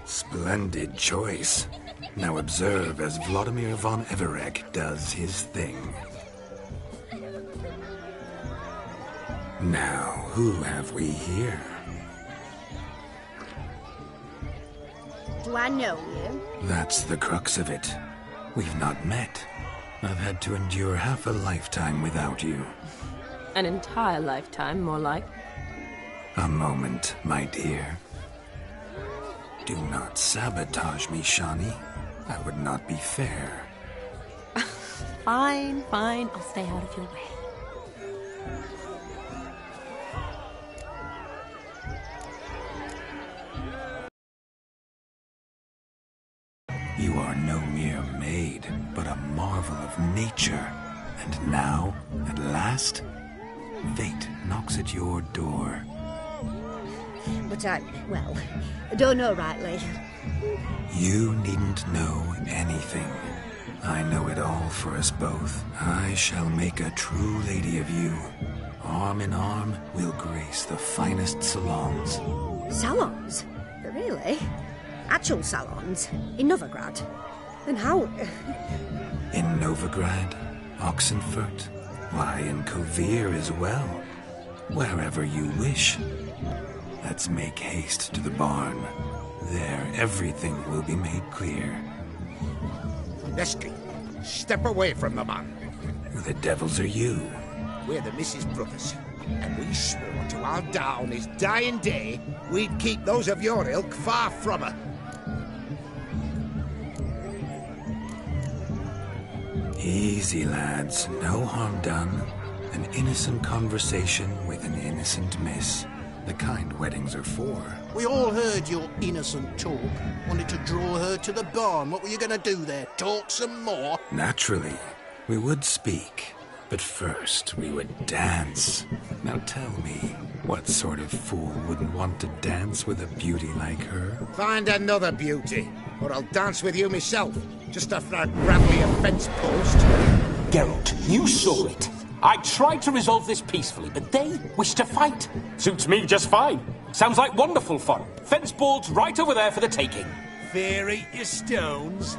S6: Splendid choice. Now observe as Vladimir von Everec does his thing. Now, who have we here?
S11: Do I know you?
S6: That's the crux of it. We've not met. I've had to endure half a lifetime without you.
S4: An entire lifetime, more like.
S6: A moment, my dear. Do not sabotage me, Shani. That would not be fair.
S4: Fine, fine. I'll stay out of your way.
S6: are no mere maid, but a marvel of nature. And now, at last, fate knocks at your door.
S11: But I don't know rightly.
S6: You needn't know anything. I know it all for us both. I shall make a true lady of you. Arm in arm, we'll grace the finest salons.
S11: Salons? Really? Actual salons? In Novigrad? Then how...
S6: In Novigrad, Oxenfurt, why, in Kovir as well. Wherever you wish. Let's make haste to the barn. There, everything will be made clear.
S15: Lesky, step away from the man.
S6: Who the devils are you?
S15: We're the Mrs. Brothers, and we swore to our down his dying day we'd keep those of your ilk far from her.
S6: Easy, lads. No harm done. An innocent conversation with an innocent miss. The kind weddings are for.
S7: We all heard your innocent talk. Wanted to draw her to the barn. What were you going to do there? Talk some more?
S6: Naturally. We would speak. But first, we would dance. Now tell me, what sort of fool wouldn't want to dance with a beauty like her?
S15: Find another beauty, or I'll dance with you myself, just after I grab me a fence post.
S9: Geralt, you saw it. I tried to resolve this peacefully, but they wish to fight. Suits me just fine. Sounds like wonderful fun. Fence boards right over there for the taking.
S12: Fear eat your stones.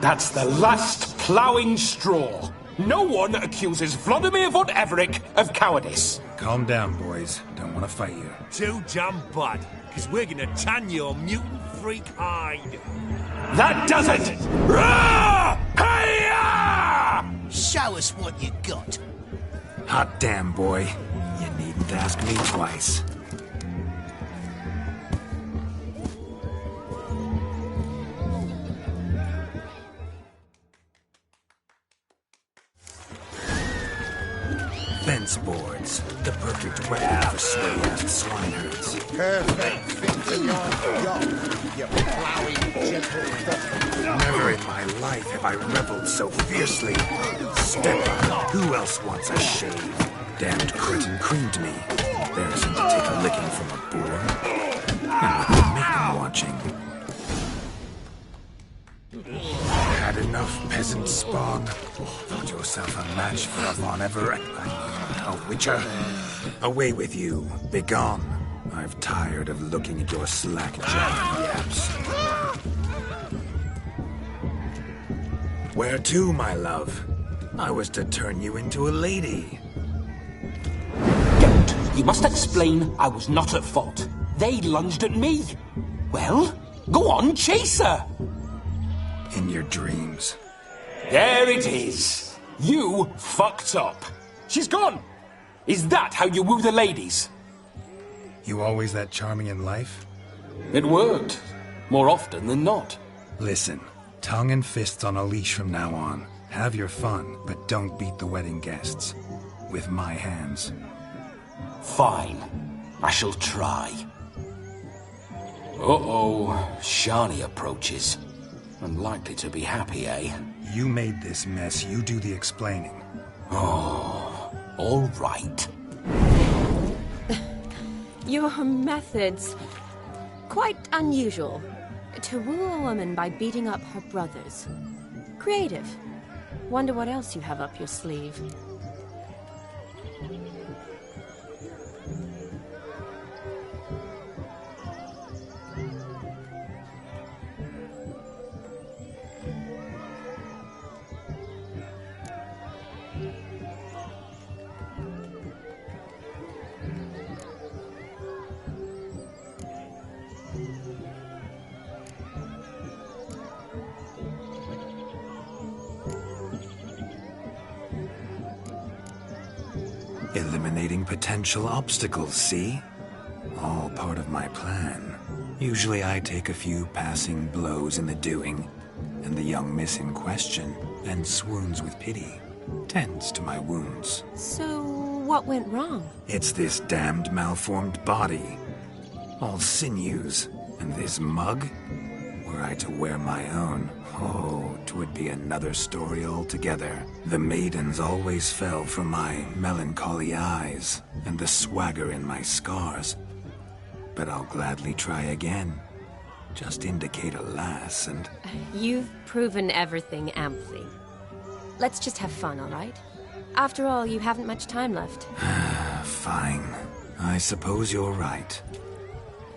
S9: That's the last ploughing straw. No one accuses Vladimir von Everec of cowardice.
S6: Calm down, boys. Don't want to fight you.
S12: Too damn bad, because we're gonna tan your mutant freak hide.
S9: That does it! Rah! Hi-ya!
S7: Show us what you got.
S6: Hot damn, boy. You needn't ask me twice. Fence boards. The perfect weapon for sway-assed swineherds.
S15: Perfect fit for your job, you ploughing gentle fuck.
S6: Never in my life have I reveled so fiercely. Step up. Who else wants a shave? Damned cretin creamed me. Embarrassing to take a licking from a boor. And with the maiden watching. Had enough, peasant spawn. Thought yourself a match for a Von Everett. A witcher. Away with you. Begone. I've tired of looking at your slack-jawed yaps. Where to, my love? I was to turn you into a lady.
S9: Geralt, you must explain I was not at fault. They lunged at me. Well, go on, chase her.
S6: In your dreams.
S9: There it is. You fucked up. She's gone. Is that how you woo the ladies?
S6: You always that charming in life?
S9: It worked. More often than not.
S6: Listen, tongue and fists on a leash from now on. Have your fun, but don't beat the wedding guests. With my hands.
S9: Fine. I shall try. Uh-oh. Shani approaches. Unlikely to be happy, eh?
S6: You made this mess. You do the explaining.
S9: Oh, all right.
S4: Your methods... quite unusual. To woo a woman by beating up her brothers. Creative. Wonder what else you have up your sleeve.
S6: Eliminating potential obstacles, see? All part of my plan. Usually I take a few passing blows in the doing, and the young miss in question then swoons with pity, tends to my wounds.
S4: So, what went wrong?
S6: It's this damned malformed body. All sinews, and this mug? Were I to wear my own, oh, 'twould be another story altogether. The maidens always fell for my melancholy eyes and the swagger in my scars. But I'll gladly try again. Just indicate a lass and...
S4: You've proven everything amply. Let's just have fun, all right? After all, you haven't much time left.
S6: Fine. I suppose you're right.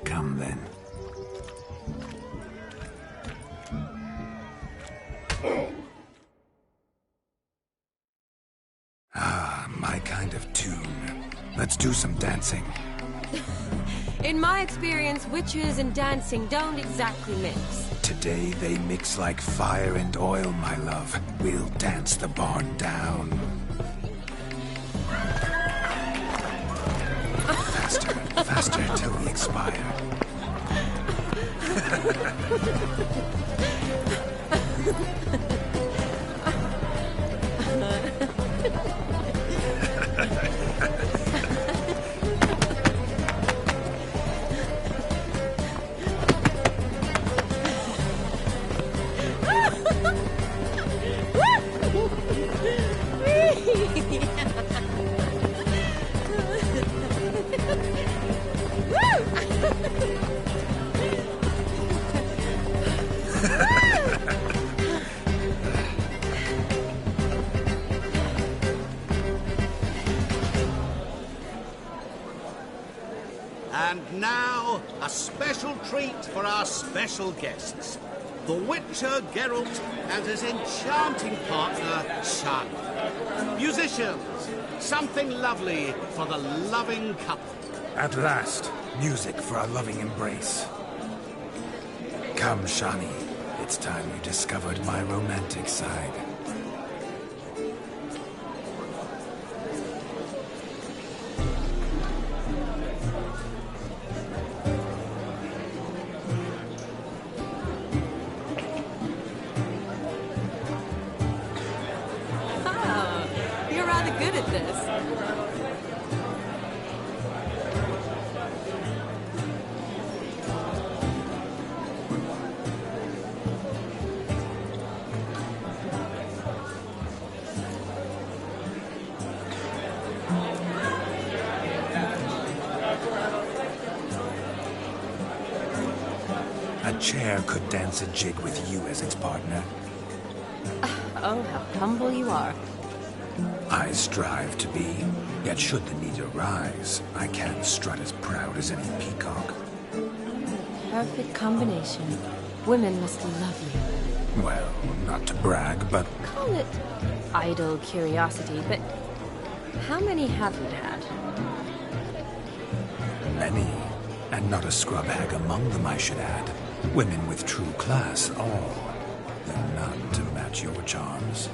S6: Come then. Ah, my kind of tune. Let's do some dancing.
S4: In my experience, witches and dancing don't exactly mix.
S6: Today they mix like fire and oil, my love. We'll dance the barn down. Faster, faster till we expire.
S15: And now, a special treat for our special guests. The Witcher Geralt and his enchanting partner, Shani. Musicians, something lovely for the loving couple.
S6: At last, music for our loving embrace. Come, Shani. It's time you discovered my romantic side.
S4: You're rather good at this.
S6: A chair could dance a jig with you as its partner.
S4: Oh, how humble you are.
S6: I strive to be, yet should the need arise, I can't strut as proud as any peacock.
S4: Perfect combination. Women must love you.
S6: Well, not to brag, but...
S4: Call it idle curiosity, but how many have you had?
S6: Many. And not a scrub hag among them, I should add. Women with true class, all. Though none to match your charms.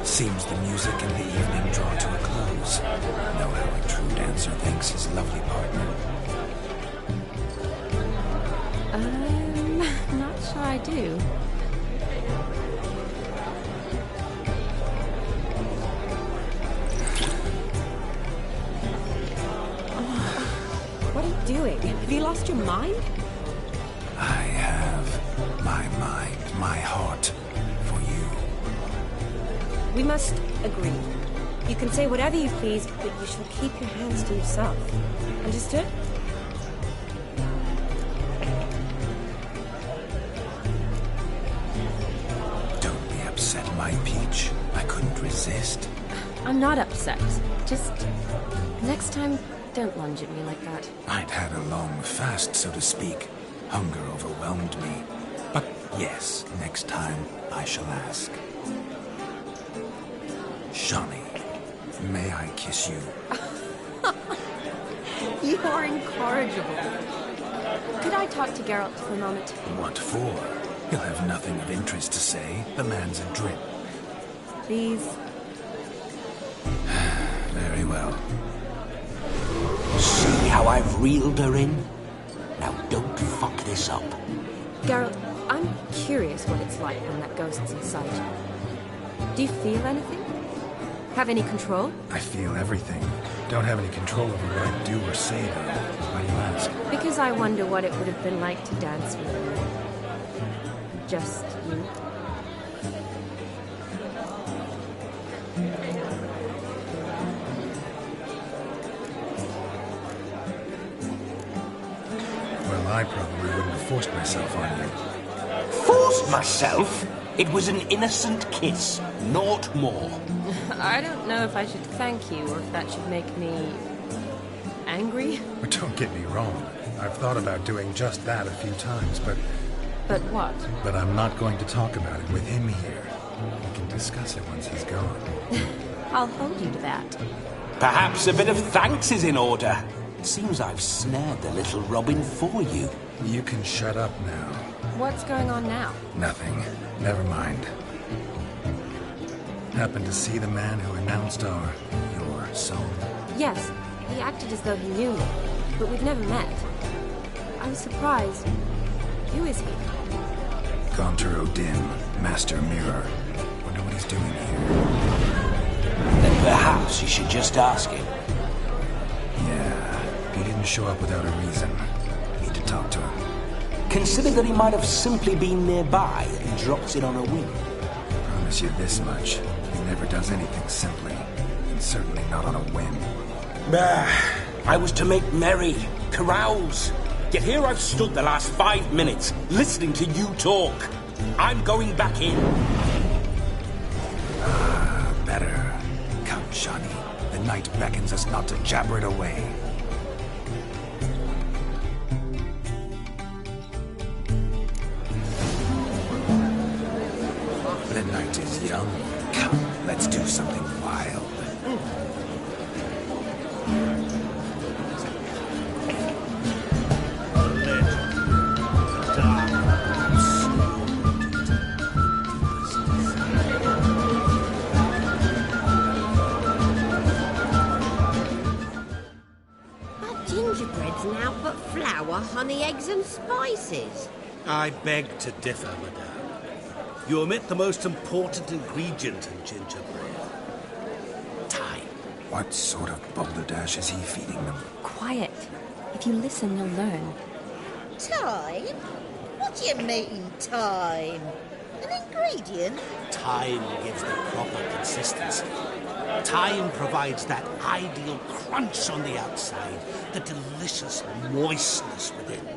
S6: Seems the music and the evening draw to a close. Know how a true dancer thanks his lovely partner.
S4: Not sure I do.
S2: What are you doing? Have you lost your mind?
S6: I have my mind, my heart for you.
S2: We must agree. You can say whatever you please, but you shall keep your hands to yourself. Understood?
S6: Don't be upset, my peach. I couldn't resist.
S4: I'm not upset. Just next time, don't lunge at me like that.
S6: I'd had a long fast, so to speak. Hunger overwhelmed me. But yes, next time I shall ask. Shani, may I kiss you?
S4: You are incorrigible. Could I talk to Geralt for a moment?
S6: What for? He'll have nothing of interest to say. The man's adrip.
S4: Please.
S6: Very well.
S9: See how I've reeled her in? Now don't fuck this up.
S4: Geralt, I'm curious what it's like when that ghost's inside you. Do you feel anything?
S2: Have any control?
S6: I feel everything. Don't have any control over what I do or say, though. Why do you ask?
S2: Because I wonder what it would have been like to dance with you. Just you.
S6: Well, I probably wouldn't have forced myself on you.
S9: Forced myself? It was an innocent kiss, naught more.
S2: I don't know if I should thank you or if that should make me angry.
S6: But don't get me wrong. I've thought about doing just that a few times, but...
S2: But what?
S6: But I'm not going to talk about it with him here. We can discuss it once he's gone.
S2: I'll hold you to that.
S9: Perhaps a bit of thanks is in order. It seems I've snared the little Robin for you.
S6: You can shut up now.
S2: What's going on now?
S6: Nothing. Never mind. Happened to see the man who announced your song?
S2: Yes, he acted as though he knew me, but we've never met. I was surprised. Who is he?
S6: Gaunter O'Dim, Master Mirror. Wonder what he's doing here.
S9: Then perhaps you should just ask him.
S6: Yeah, he didn't show up without a reason. Need to talk to him.
S9: Consider that he might have simply been nearby and dropped in on a whim.
S6: Promise you this much. He never does anything simply. And certainly not on a whim.
S9: I was to make merry, carouse. Yet here I've stood the last 5 minutes, listening to you talk. I'm going back in.
S6: Better. Come, Shani. The night beckons us not to jabber it away. The night is young. Come, let's do something wild.
S8: Gingerbread's now but flour, honey, eggs and spices.
S15: I beg to differ, madame. You omit the most important ingredient in gingerbread. Time.
S6: What sort of balderdash is he feeding them?
S4: Quiet. If you listen, you'll learn.
S8: Time? What do you mean, time? An ingredient?
S15: Time gives the proper consistency. Time provides that ideal crunch on the outside, the delicious moistness within.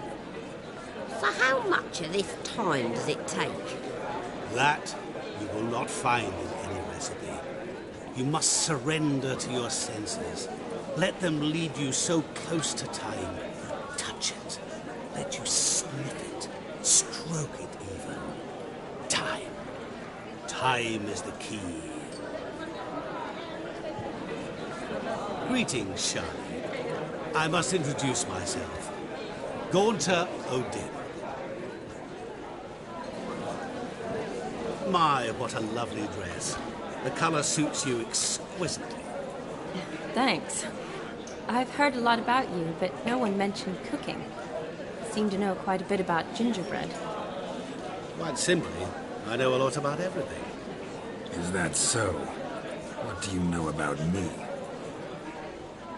S8: So how much of this time does it take?
S15: That you will not find in any recipe. You must surrender to your senses. Let them lead you so close to time. Touch it. Let you sniff it. Stroke it even. Time. Time is the key. Greetings, Shani. I must introduce myself. Gaunter O'Dim. My, what a lovely dress. The color suits you exquisitely.
S2: Thanks. I've heard a lot about you, but no one mentioned cooking. Seem to know quite a bit about gingerbread.
S15: Quite simply, I know a lot about everything.
S6: Is that so? What do you know about me?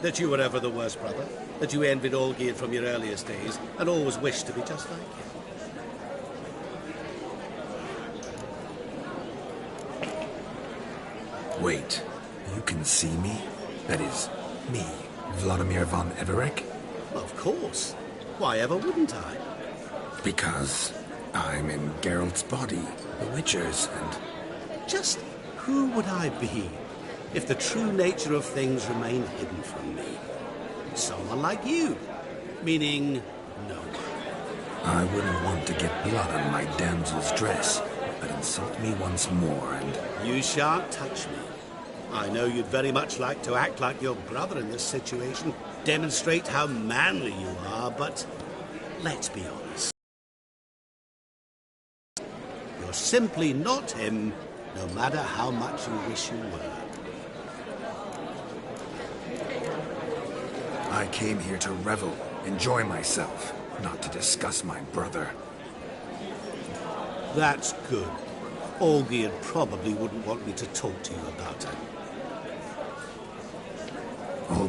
S15: That you were ever the worst brother. That you envied Olgierd from your earliest days and always wished to be just like him.
S6: Wait, you can see me? That is, me, Vladimir von Everec?
S15: Of course. Why ever wouldn't I?
S6: Because I'm in Geralt's body, the Witcher's, and...
S15: Just who would I be if the true nature of things remained hidden from me? Someone like you. Meaning, no one.
S6: I wouldn't want to get blood on my damsel's dress, but insult me once more and...
S15: You shan't touch me. I know you'd very much like to act like your brother in this situation, demonstrate how manly you are, but let's be honest. You're simply not him, no matter how much you wish you were.
S6: I came here to revel, enjoy myself, not to discuss my brother.
S15: That's good. Olgierd probably wouldn't want me to talk to you about it.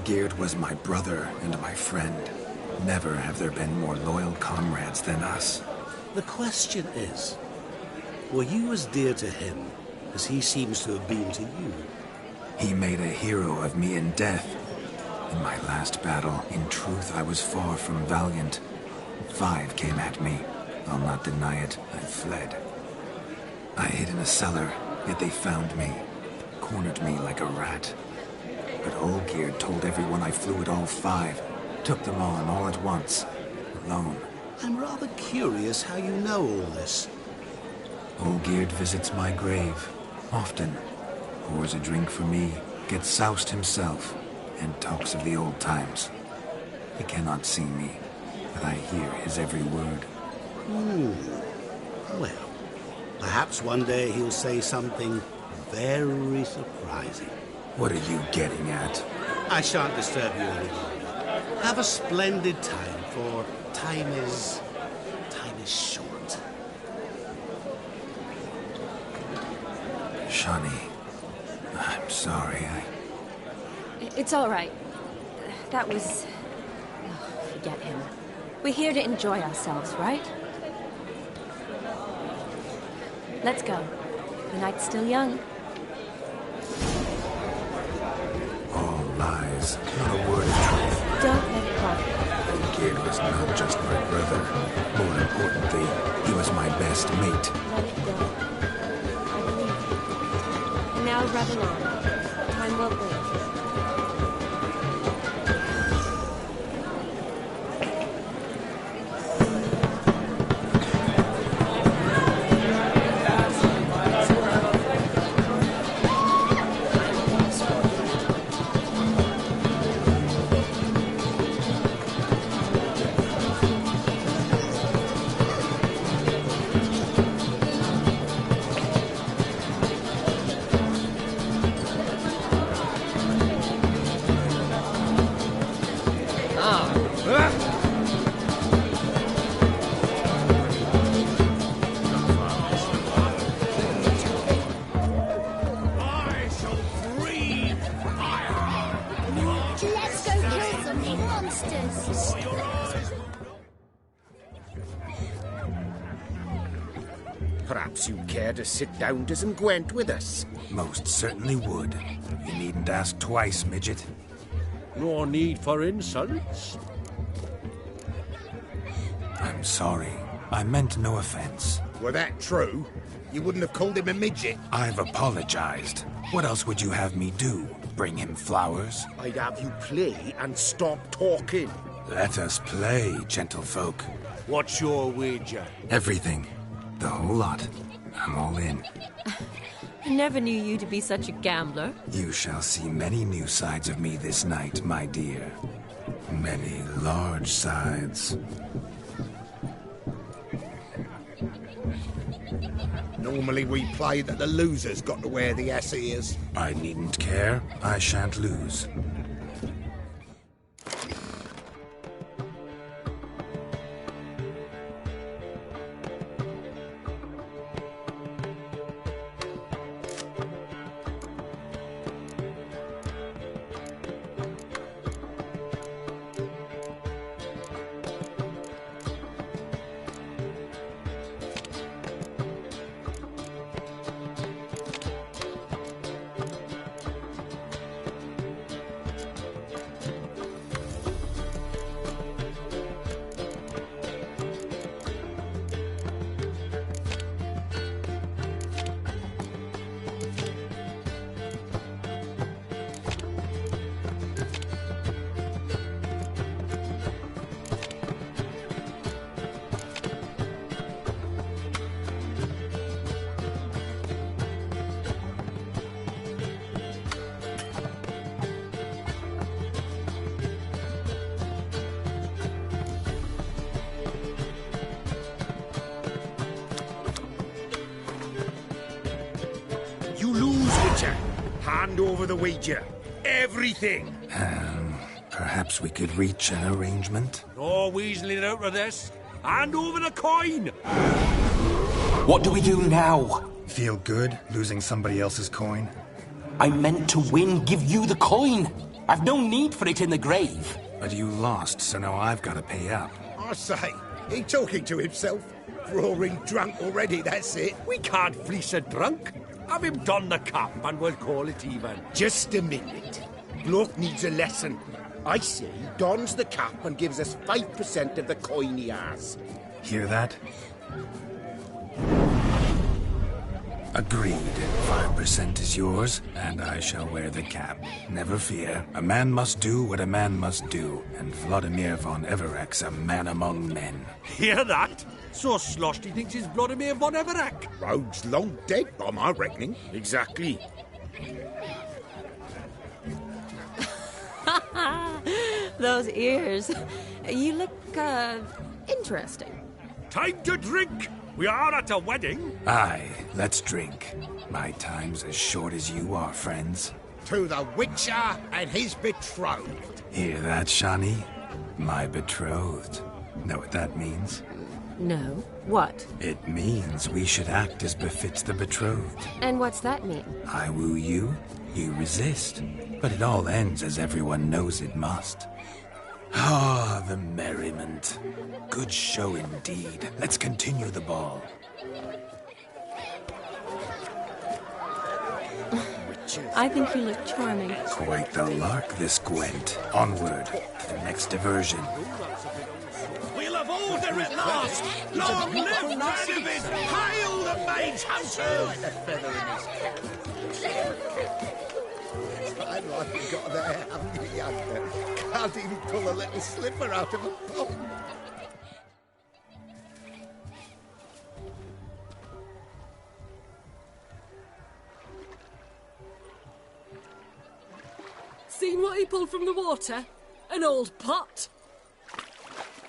S6: Olgierd was my brother and my friend. Never have there been more loyal comrades than us.
S15: The question is, were you as dear to him as he seems to have been to you?
S6: He made a hero of me in death. In my last battle, in truth, I was far from valiant. 5 came at me. I'll not deny it, I fled. I hid in a cellar, yet they found me. Cornered me like a rat. But Olgierd told everyone I flew at all 5. Took them on all at once. Alone.
S15: I'm rather curious how you know all this.
S6: Olgierd visits my grave. Often. Pours a drink for me. Gets soused himself. And talks of the old times. He cannot see me. But I hear his every word.
S15: Well, perhaps one day he'll say something very surprising.
S6: What are you getting at?
S15: I shan't disturb you any longer. Have a splendid time, for time is short.
S6: Shani, I'm sorry,
S4: It's all right. That was... Oh, forget him. We're here to enjoy ourselves, right? Let's go. The night's still young.
S6: All lies, not a word of truth.
S4: Don't let it bother you.
S6: Olgierd was not just my brother. More importantly, he was my best mate.
S2: Let it go. I believe you. And now revel on. Time won't wait.
S16: Perhaps you'd care to sit down to some Gwent with us?
S6: Most certainly would. You needn't ask twice, midget.
S12: No need for insults.
S6: I'm sorry. I meant no offense.
S16: Were that true, you wouldn't have called him a midget.
S6: I've apologized. What else would you have me do? Bring him flowers?
S16: I'd have you play and stop talking.
S6: Let us play, gentlefolk.
S12: What's your wager?
S6: Everything. The whole lot. I'm all in.
S4: I never knew you to be such a gambler.
S6: You shall see many new sides of me this night, my dear. Many large sides.
S16: Normally we play that the loser's got to wear the ears.
S6: I needn't care. I shan't lose.
S16: Hand over the wager. Everything.
S6: Perhaps we could reach an arrangement?
S12: No weaseling out of this. Hand over the coin.
S9: What do we do now?
S6: Feel good losing somebody else's coin?
S9: I meant to win. Give you the coin. I've no need for it in the grave.
S6: But you lost, so now I've got to pay up.
S16: I say, he talking to himself. Roaring drunk already, that's it.
S12: We can't fleece a drunk. Have him don the cap and we'll call it even.
S16: Just a minute. Bloke needs a lesson. I say he dons the cap and gives us 5% of the coin he has.
S6: Hear that? Agreed. 5% is yours, and I shall wear the cap. Never fear. A man must do what a man must do, and Vladimir von Everek's a man among men.
S12: Hear that? So sloshed he thinks he's Vladimir von Everek.
S16: Rogue's long dead, by my reckoning.
S12: Exactly.
S4: Those ears. You look, interesting.
S12: Time to drink! We are at a wedding.
S6: Aye, let's drink. My time's as short as you are, friends.
S16: To the Witcher and his betrothed.
S6: Hear that, Shani? My betrothed. Know what that means?
S4: No. What?
S6: It means we should act as befits the betrothed.
S4: And what's that mean?
S6: I woo you, you resist. But it all ends as everyone knows it must. Ah, the merriment. Good show indeed. Let's continue the ball.
S4: I think you look charming.
S6: Quite the lark, this Gwent. Onward to the next diversion.
S15: We'll have order at last! Long live Vanderbilt! Hail the mage hunters!
S16: I like you got there, haven't you, youngster? Can't even pull a little slipper out of a pop.
S17: Seen what he pulled from the water? An old pot.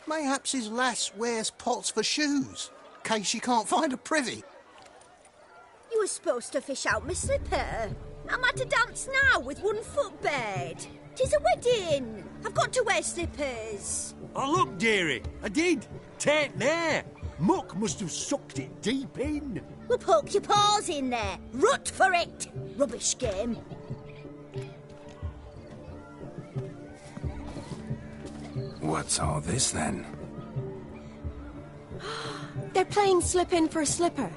S7: Mayhaps his lass wears pots for shoes, in case she can't find a privy.
S11: You were supposed to fish out my slipper. I'm at a dance now with one foot bared. 'Tis a wedding. I've got to wear slippers.
S12: Oh, look, dearie. I did. Take there. Muck must have sucked it deep in.
S11: Well, poke your paws in there. Rut for it. Rubbish game.
S6: What's all this, then?
S4: They're playing slip in for a slipper.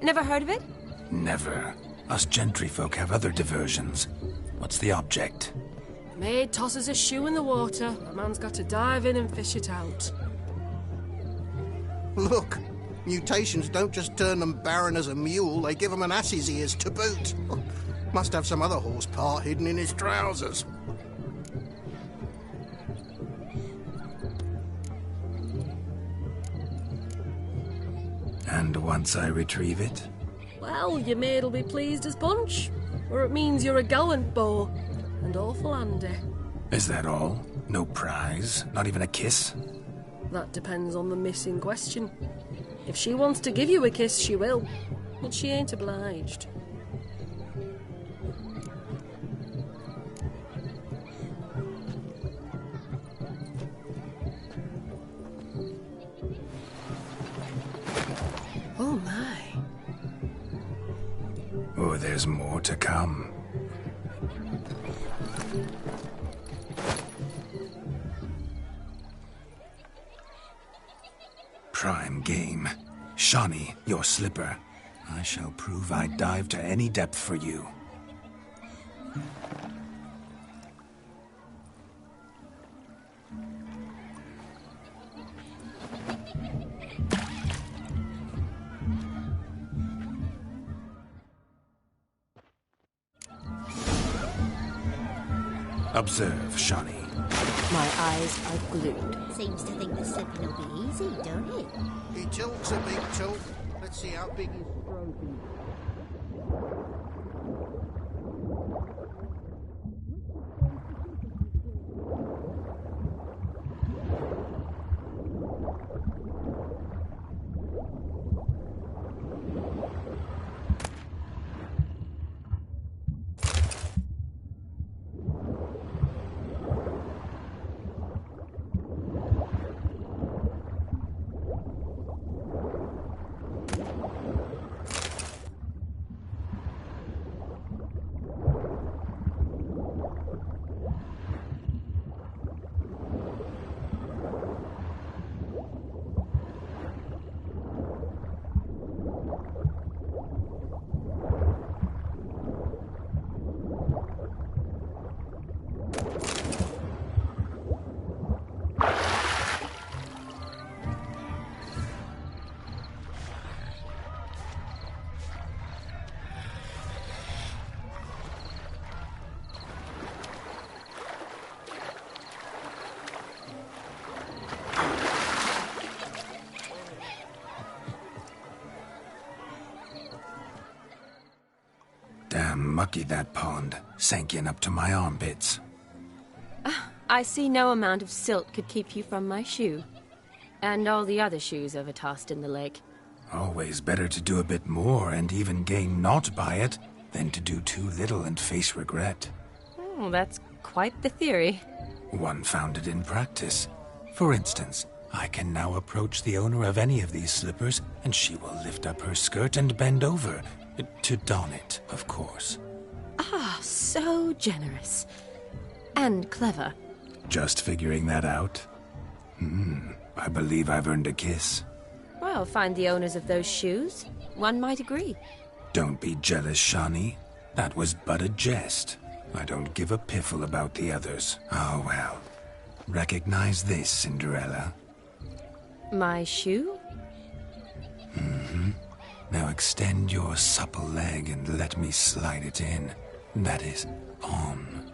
S4: Never heard of it?
S6: Never. Us gentry folk have other diversions. What's the object?
S17: A maid tosses a shoe in the water. A man's got to dive in and fish it out.
S7: Look, mutations don't just turn them barren as a mule, they give them an ass's ears to boot. Must have some other horse part hidden in his trousers.
S6: And once I retrieve it?
S17: Well, your maid'll be pleased as punch. Or it means you're a gallant beau. And awful handy.
S6: Is that all? No prize? Not even a kiss?
S17: That depends on the miss in question. If she wants to give you a kiss, she will. But she ain't obliged. Oh my.
S6: Oh, there's more to come. Prime game. Shani, your slipper. I shall prove I'd dive to any depth for you. Observe, Shani.
S4: My eyes are glued.
S8: Seems to think the slipping will be easy, don't it?
S7: He tilts a big tilt. Let's see how big his throat is.
S6: Damn mucky that pond, sank in up to my armpits.
S4: I see no amount of silt could keep you from my shoe. And all the other shoes ever tossed in the lake.
S6: Always better to do a bit more and even gain naught by it than to do too little and face regret.
S4: Oh, that's quite the theory.
S6: One founded in practice. For instance, I can now approach the owner of any of these slippers, and she will lift up her skirt and bend over. To don it, of course.
S4: Ah, so generous. And clever.
S6: Just figuring that out? I believe I've earned a kiss.
S4: Well, find the owners of those shoes. One might agree.
S6: Don't be jealous, Shani. That was but a jest. I don't give a piffle about the others. Oh, well. Recognize this, Cinderella.
S4: My shoe?
S6: Now extend your supple leg and let me slide it in. That is, on.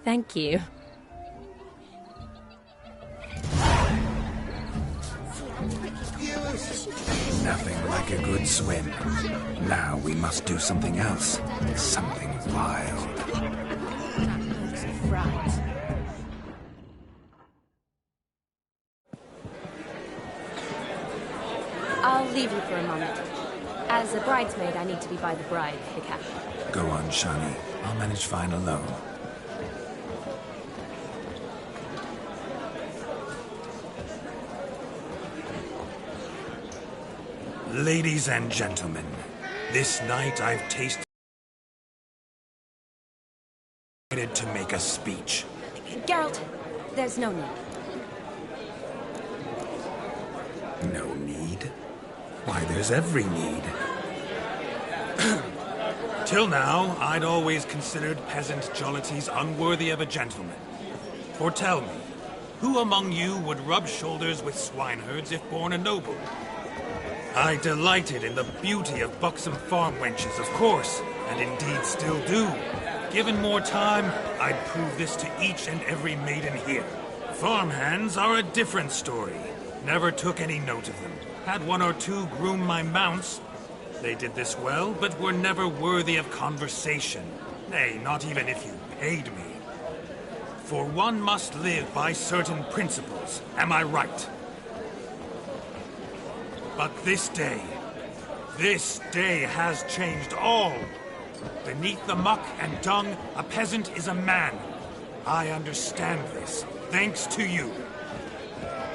S4: Thank you.
S6: Nothing like a good swim. Now we must do something else. Something wild.
S4: I'll leave you for a moment. As a bridesmaid, I need to be by the bride, the captain.
S6: Go on, Shani. I'll manage fine alone. Ladies and gentlemen, this night I've tasted to make a speech.
S4: Geralt, there's no need.
S6: No need? Why, there's every need. Till now, I'd always considered peasant jollities unworthy of a gentleman. For tell me, who among you would rub shoulders with swineherds if born a noble? I delighted in the beauty of buxom farm wenches, of course, and indeed still do. Given more time, I'd prove this to each and every maiden here. Farmhands are a different story. Never took any note of them. Had one or two groom my mounts. They did this well, but were never worthy of conversation. Nay, not even if you paid me. For one must live by certain principles, am I right? But this day has changed all. Beneath the muck and dung, a peasant is a man. I understand this, thanks to you.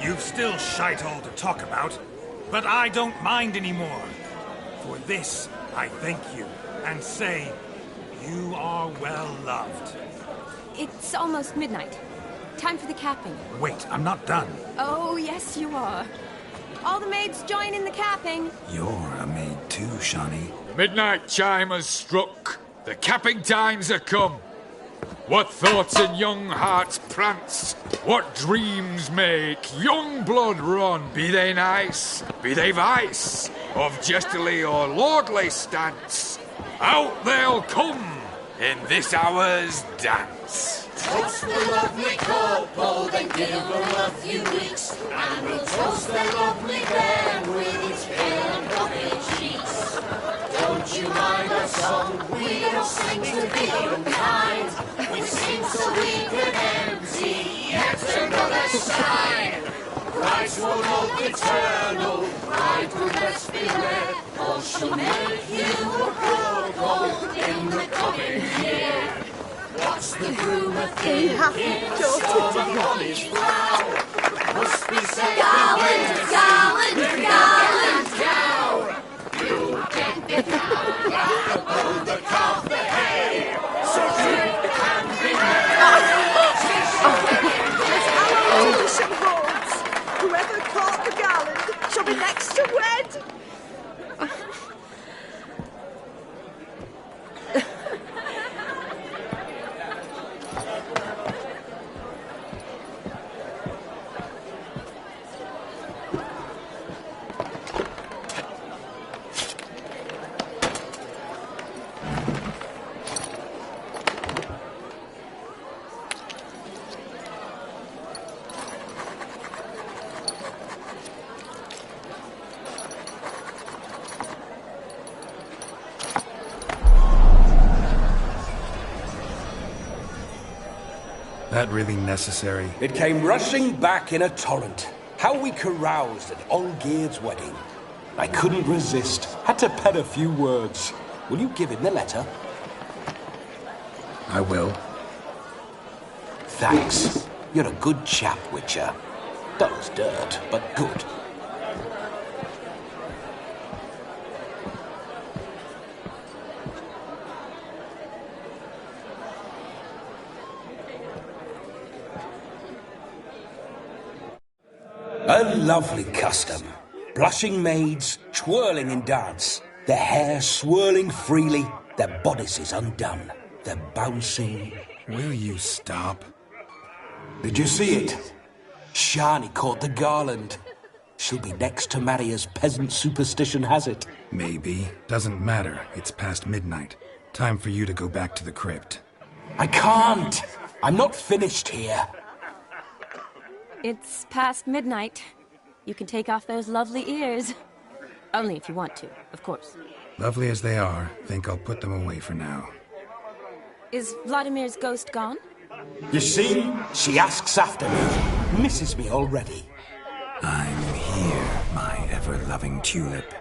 S6: You've still shite all to talk about, but I don't mind anymore. For this, I thank you, and say, you are well loved.
S4: It's almost midnight. Time for the capping.
S6: Wait, I'm not done.
S4: Oh, yes, you are. All the maids join in the capping.
S6: You're a maid too, Shani.
S1: The midnight chime has struck. The capping times are come. What thoughts in young hearts prance? What dreams make young blood run? Be they nice, be they vice, of jestily or lordly stance, out they'll come in this hour's dance.
S18: Toast the lovely couple, then give them a few weeks, and we'll toast their lovely bed with its pale and rugged cheeks. Don't you mind our song? We don't sing to be unkind. We sing so we can empty yet another side. Christ will look eternal, bride will best be led, or she'll make you a couple in the coming year. What's the groomer thinking? Storm of college plough must be said. Garland, garland, garland, cow. You get the cow out above the calf the hay. So drink and be
S14: As our tradition holds, whoever caught the garland shall be next to wed.
S6: that really necessary?
S9: It came rushing back in a torrent. How we caroused at Olgierd's wedding. I couldn't resist. Had to pen a few words. Will you give him the letter?
S6: I will.
S9: Thanks. You're a good chap, Witcher. Dull as dirt, but good. A lovely custom. Blushing maids, twirling in dance, their hair swirling freely, their bodices undone, their bouncing...
S6: Will you stop?
S9: Did you see it? Shani caught the garland. She'll be next to marry as peasant superstition has it.
S6: Maybe. Doesn't matter. It's past midnight. Time for you to go back to the crypt.
S9: I can't! I'm not finished here.
S4: It's past midnight. You can take off those lovely ears. Only if you want to, of course.
S6: Lovely as they are, think I'll put them away for now.
S4: Is Vladimir's ghost gone?
S9: You see? She asks after me. Misses me already.
S6: I'm here, my ever-loving tulip.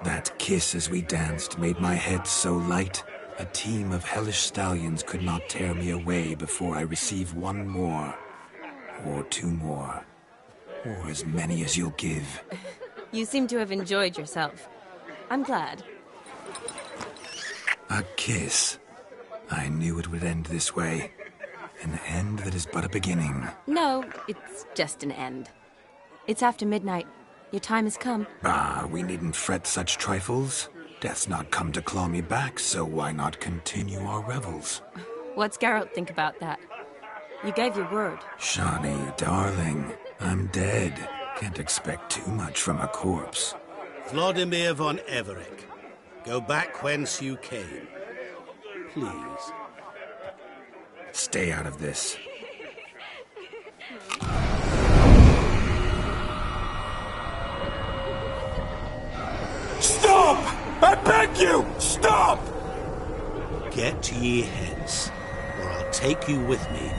S6: That kiss as we danced made my head so light, a team of hellish stallions could not tear me away before I receive one more. Or two more. Or as many as you'll give.
S4: You seem to have enjoyed yourself. I'm glad.
S6: A kiss. I knew it would end this way. An end that is but a beginning.
S4: No, it's just an end. It's after midnight. Your time has come.
S6: Ah, we needn't fret such trifles. Death's not come to claw me back, so why not continue our revels?
S4: What's Geralt think about that? You gave your word.
S6: Shani, darling, I'm dead. Can't expect too much from a corpse.
S15: Vladimir von Everec, go back whence you came. Please.
S6: Stay out of this.
S9: Stop! I beg you! Stop!
S15: Get ye hence, or I'll take you with me,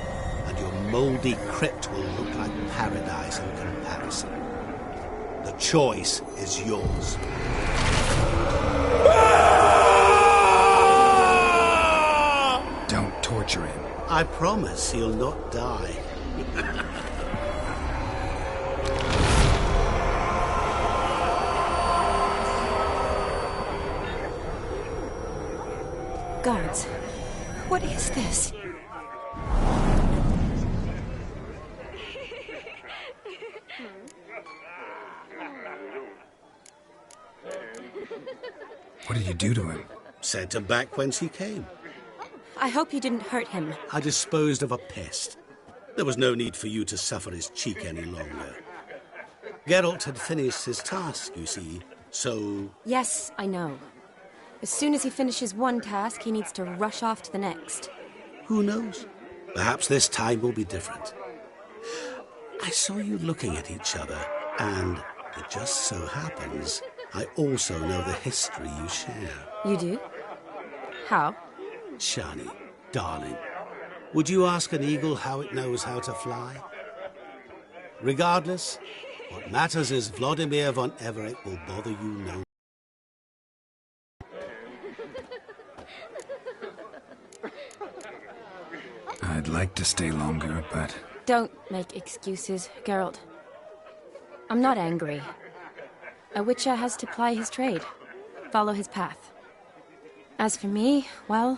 S15: and your mouldy crypt will look like paradise in comparison. The choice is yours.
S6: Don't torture him.
S15: I promise he'll not die.
S2: Guards, what is this?
S6: What did you do to him?
S15: Sent him back whence he came.
S4: I hope you didn't hurt him.
S15: I disposed of a pest. There was no need for you to suffer his cheek any longer. Geralt had finished his task, you see, so...
S4: Yes, I know. As soon as he finishes one task, he needs to rush off to the next.
S15: Who knows? Perhaps this time will be different. I saw you looking at each other, and it just so happens I also know the history you share.
S4: You do? How?
S15: Shani, darling, would you ask an eagle how it knows how to fly? Regardless, what matters is Vladimir von Everec will bother you no.
S6: I'd like to stay longer, but...
S4: Don't make excuses, Geralt. I'm not angry. A Witcher has to ply his trade, follow his path. As for me, well,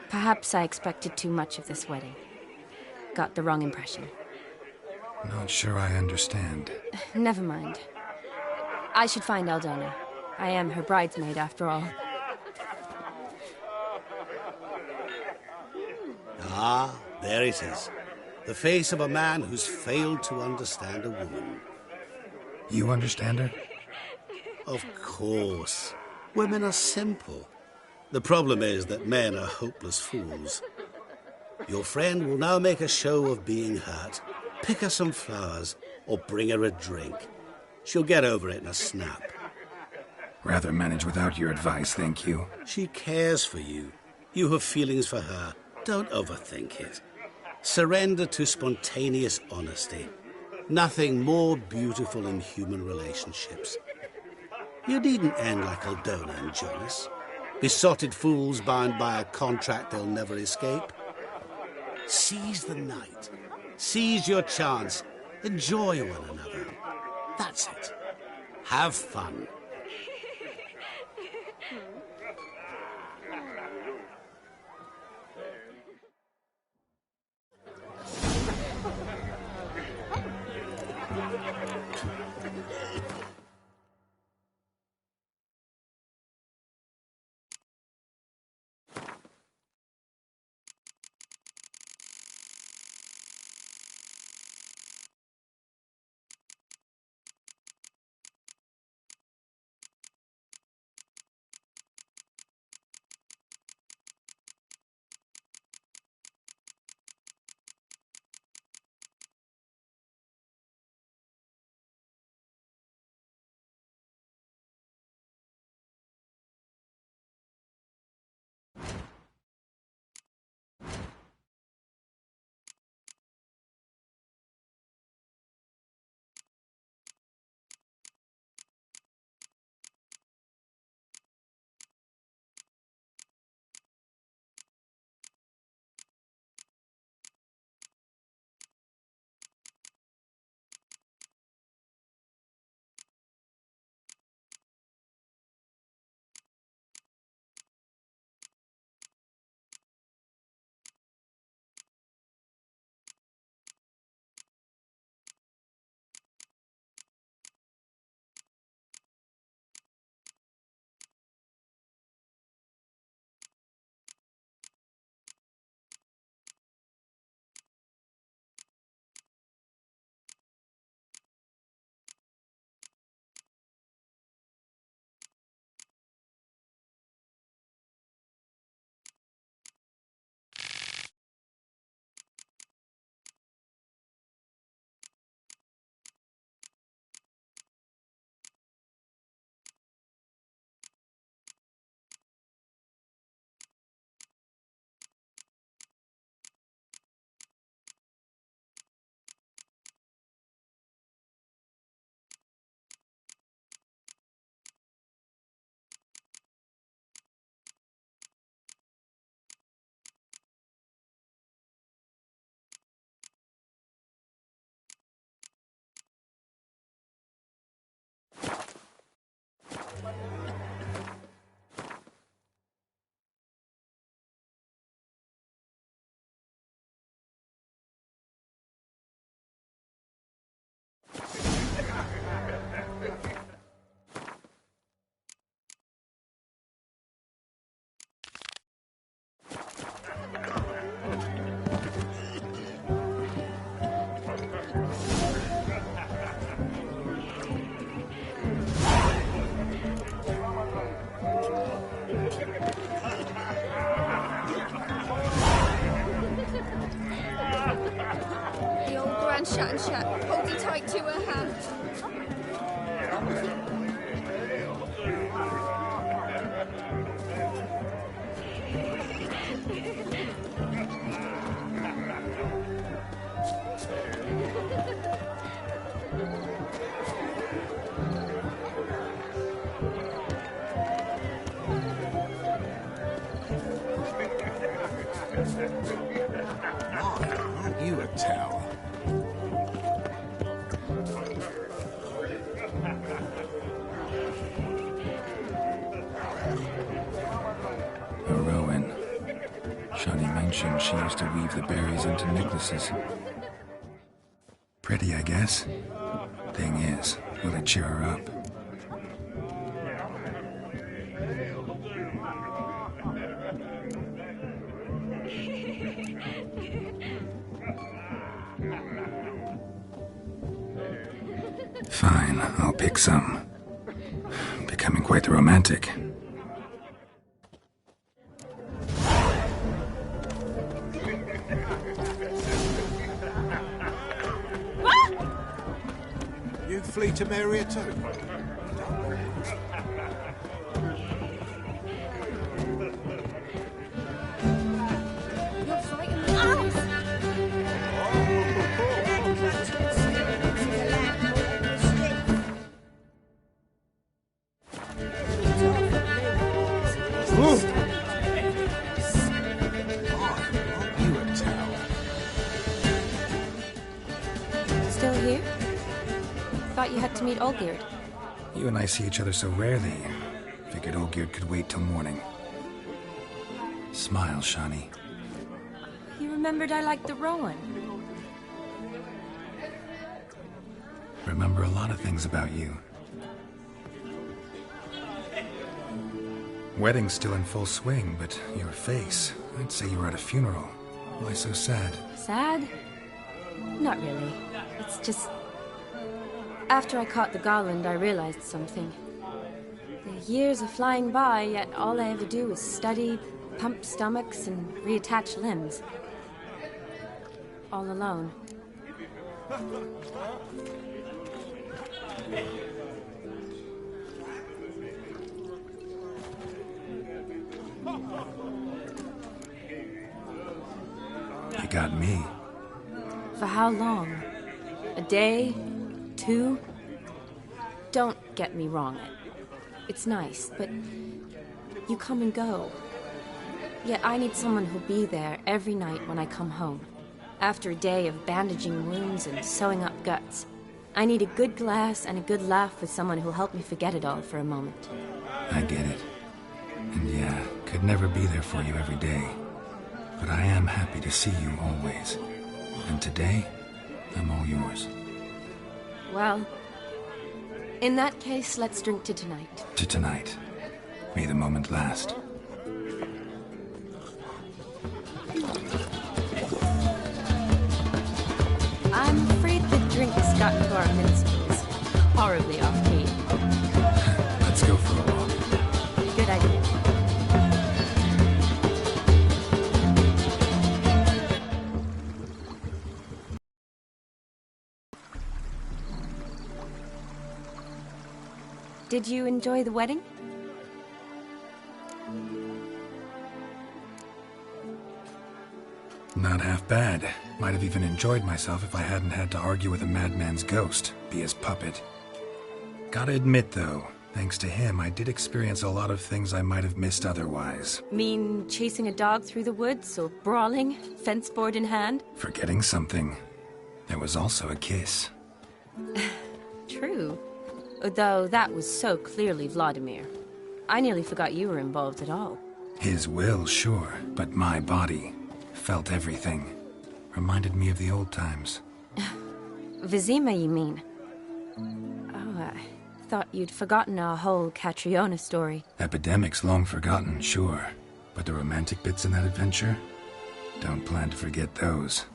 S4: perhaps I expected too much of this wedding. Got the wrong impression.
S6: Not sure I understand.
S4: Never mind. I should find Aldona. I am her bridesmaid, after all.
S15: Ah, there it is. The face of a man who's failed to understand a woman.
S6: You understand her?
S15: Of course. Women are simple. The problem is that men are hopeless fools. Your friend will now make a show of being hurt, pick her some flowers, or bring her a drink. She'll get over it in a snap.
S6: Rather manage without your advice, thank you.
S15: She cares for you. You have feelings for her.
S19: Don't overthink it. Surrender to spontaneous honesty. Nothing more beautiful in human relationships. You needn't end like Aldona and Jonas. Besotted fools bound by a contract they'll never escape. Seize the night. Seize your chance. Enjoy one another. That's it. Have fun.
S11: Shut and shut. Hold you tight to her hand.
S12: Aren't you a tower?
S6: A Rowan. Shani mentioned she used to weave the berries into necklaces. Pretty, I guess. Thing is, will it cheer her up? Fine, I'll pick some. Becoming quite the romantic.
S3: You'd flee to marry her too?
S11: You're
S4: Thought you had to meet Olgierd.
S6: You and I see each other so rarely. Figured Olgierd could wait till morning. Smile, Shani.
S4: You remembered I liked the Rowan.
S6: Remember a lot of things about you. Wedding's still in full swing, but your face, I'd say you were at a funeral. Why so sad?
S4: Sad? Not really. It's just... After I caught the garland, I realized something. The years are flying by, yet all I ever do is study, pump stomachs, and reattach limbs. All alone.
S6: You got me.
S4: For how long? A day? 2? Don't get me wrong. It's nice, but you come and go. Yet I need someone who'll be there every night when I come home. After a day of bandaging wounds and sewing up guts, I need a good glass and a good laugh with someone who'll help me forget it all for a moment.
S6: I get it. And yeah, could never be there for you every day. But I am happy to see you always. And today, I'm all yours.
S4: Well, in that case, let's drink to tonight.
S6: To tonight. May the moment last.
S4: I'm afraid the drinks got into our minstrels. Horribly off-key.
S6: Let's go for a walk.
S4: Good idea. Did you enjoy the wedding?
S6: Not half bad. Might have even enjoyed myself if I hadn't had to argue with a madman's ghost, be his puppet. Gotta admit, though, thanks to him, I did experience a lot of things I might have missed otherwise.
S4: Mean chasing a dog through the woods, or brawling, fence board in hand?
S6: Forgetting something. There was also a kiss.
S4: True. Though that was so clearly Vladimir. I nearly forgot you were involved at all.
S6: His will, sure, but my body felt everything. Reminded me of the old times.
S4: Vizima, you mean? Oh, I thought you'd forgotten our whole Catriona story.
S6: Epidemics long forgotten, sure. But the romantic bits in that adventure? Don't plan to forget those.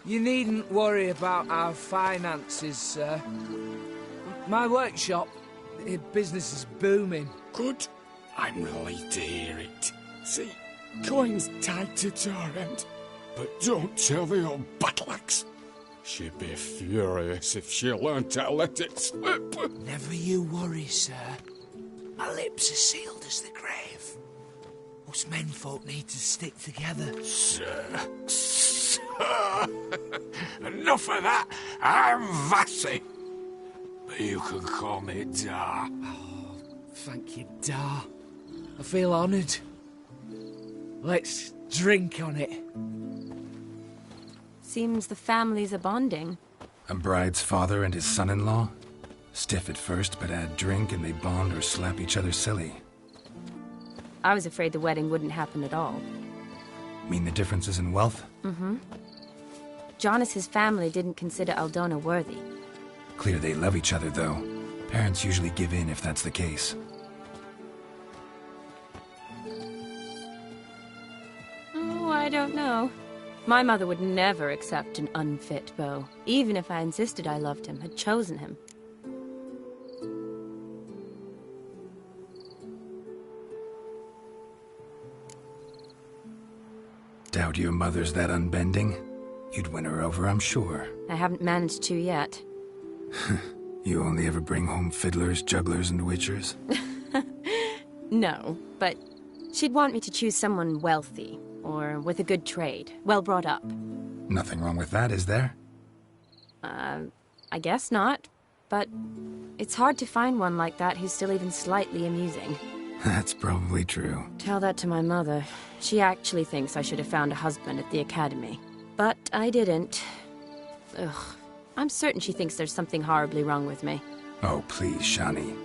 S13: You needn't worry about our finances, sir. My workshop, business is booming.
S20: Good. I'm relieved to hear it. See, coin's tied to Torrent, but don't tell the old battle-axe. She'd be furious if she learned to let it slip.
S13: Never you worry, sir. My lips are sealed as the grave. Us menfolk need to stick together.
S20: Sir. Enough of that. I'm Vassy. But you can call me Dar.
S13: Oh, thank you, Dar. I feel honoured. Let's drink on it.
S4: Seems the families are bonding.
S6: A bride's father and his son-in-law? Stiff at first, but add drink and they bond or slap each other silly.
S4: I was afraid the wedding wouldn't happen at all.
S6: Mean the differences in wealth?
S4: Mm-hmm. Jonas's family didn't consider Aldona worthy.
S6: Clear they love each other, though. Parents usually give in if that's the case.
S4: Oh, I don't know. My mother would never accept an unfit beau, even if I insisted I loved him, had chosen him.
S6: Doubt your mother's that unbending? You'd win her over, I'm sure.
S4: I haven't managed to yet.
S6: You only ever bring home fiddlers, jugglers, and witchers?
S4: No, but she'd want me to choose someone wealthy, or with a good trade, well brought up.
S6: Nothing wrong with that, is there?
S4: I guess not, but it's hard to find one like that who's still even slightly amusing.
S6: That's probably true.
S4: Tell that to my mother. She actually thinks I should have found a husband at the academy. But I didn't. Ugh. I'm certain she thinks there's something horribly wrong with me.
S6: Oh, please, Shani.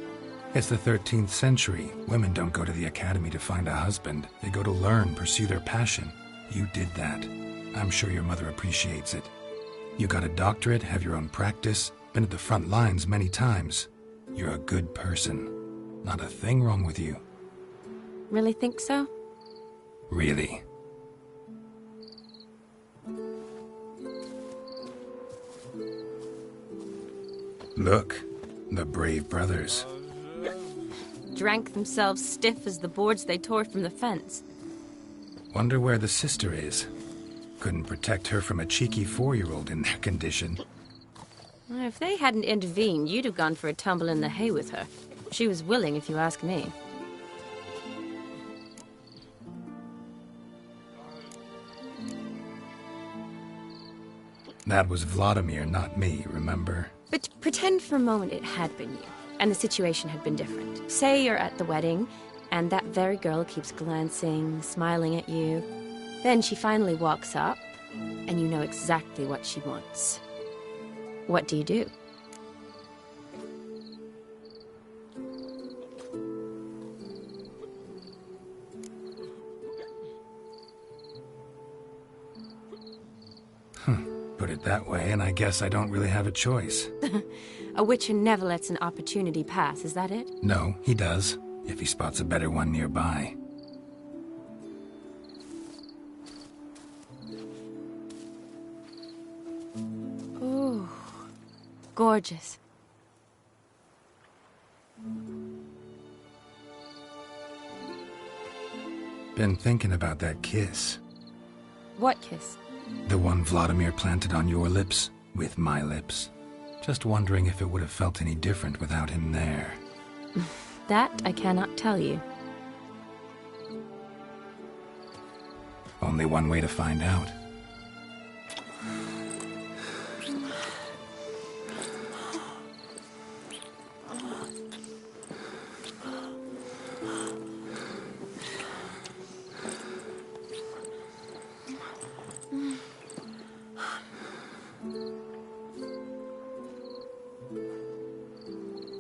S6: It's the 13th century. Women don't go to the academy to find a husband. They go to learn, pursue their passion. You did that. I'm sure your mother appreciates it. You got a doctorate, have your own practice, been at the front lines many times. You're a good person. Not a thing wrong with you.
S4: Really think so?
S6: Really. Look, the brave brothers.
S4: Drank themselves stiff as the boards they tore from the fence.
S6: Wonder where the sister is. Couldn't protect her from a cheeky 4-year-old in their condition.
S4: If they hadn't intervened, you'd have gone for a tumble in the hay with her. She was willing, if you ask me.
S6: That was Vladimir, not me, remember?
S4: But pretend for a moment it had been you, and the situation had been different. Say you're at the wedding, and that very girl keeps glancing, smiling at you. Then she finally walks up, and you know exactly what she wants. What do you do?
S6: Put it that way, and I guess I don't really have a choice.
S4: A witcher never lets an opportunity pass, is that it?
S6: No, he does, if he spots a better one nearby.
S4: Ooh, gorgeous.
S6: Been thinking about that kiss.
S4: What kiss?
S6: The one Vladimir planted on your lips, with my lips. Just wondering if it would have felt any different without him there.
S4: That I cannot tell you.
S6: Only one way to find out.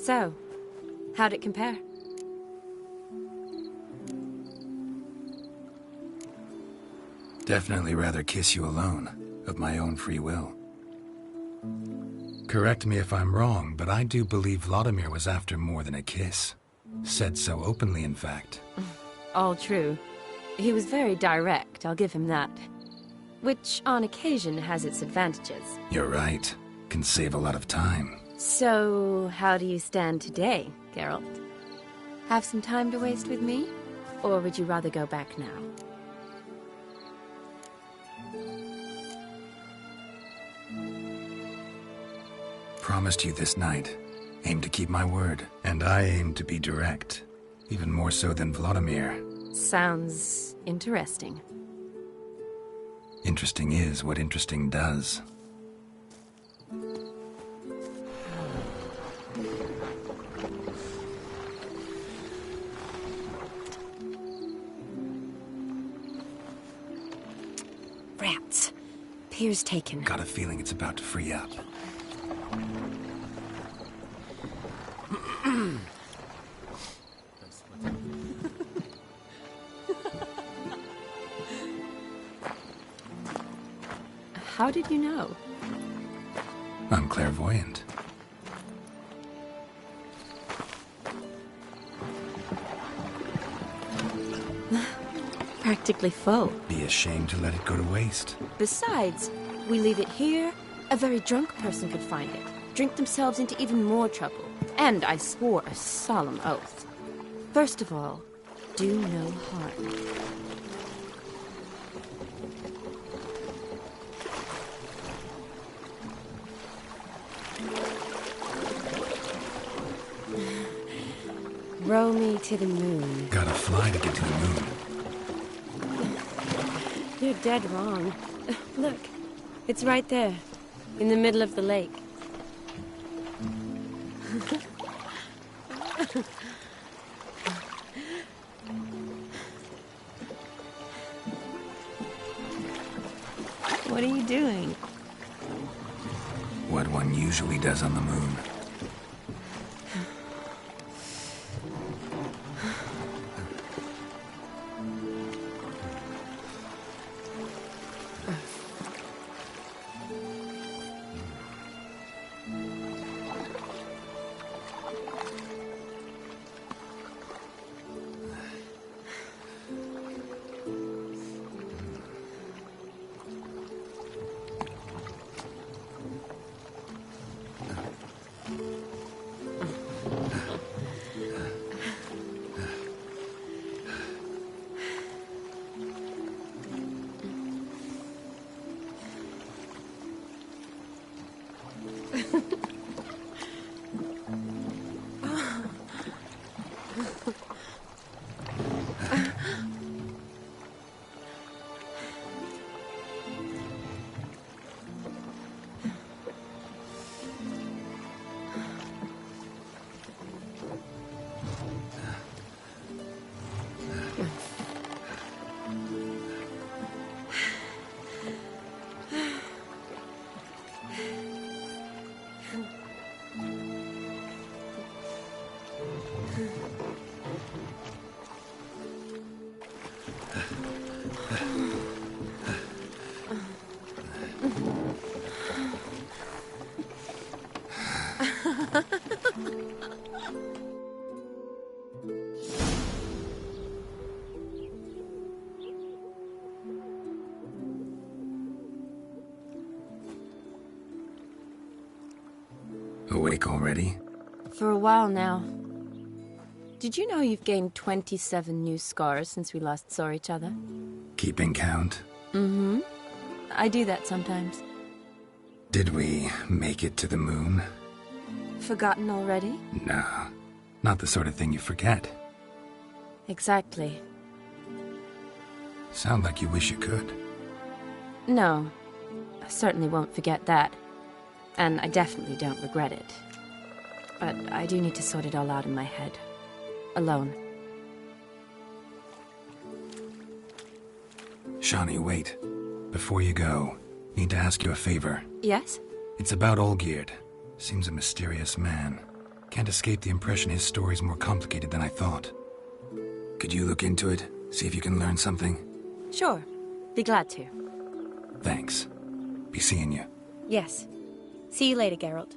S4: So, how'd it compare?
S6: Definitely rather kiss you alone, of my own free will. Correct me if I'm wrong, but I do believe Vladimir was after more than a kiss. Said so openly, in fact.
S4: All true. He was very direct, I'll give him that. Which, on occasion, has its advantages.
S6: You're right. Can save a lot of time.
S4: So, how do you stand today, Geralt? Have some time to waste with me? Or would you rather go back now?
S6: Promised you this night. Aim to keep my word. And I aim to be direct. Even more so than Vladimir.
S4: Sounds interesting.
S6: Interesting is what interesting does.
S4: Rats. Pier's taken.
S6: Got a feeling it's about to free up.
S4: How did you know?
S6: I'm clairvoyant.
S4: Practically full.
S6: Be ashamed to let it go to waste.
S4: Besides, we leave it here, a very drunk person could find it, drink themselves into even more trouble. And I swore a solemn oath. First of all, do no harm. Row me to the moon.
S6: Gotta fly to get to the moon.
S4: You're dead wrong. Look, it's right there, in the middle of the lake. What are you doing?
S6: What one usually does on the moon. Awake already?
S4: For a while now. Did you know you've gained 27 new scars since we last saw each other?
S6: Keeping count?
S4: Mm-hmm. I do that sometimes.
S6: Did we make it to the moon?
S4: Forgotten already?
S6: No, not the sort of thing you forget.
S4: Exactly.
S6: Sound like you wish you could.
S4: No, I certainly won't forget that. And I definitely don't regret it. But I do need to sort it all out in my head. Alone.
S6: Shani, wait. Before you go, need to ask you a favor.
S4: Yes?
S6: It's about Olgierd. Seems a mysterious man. Can't escape the impression his story's more complicated than I thought. Could you look into it? See if you can learn something?
S4: Sure. Be glad to.
S6: Thanks. Be seeing you.
S2: Yes. See you later, Geralt.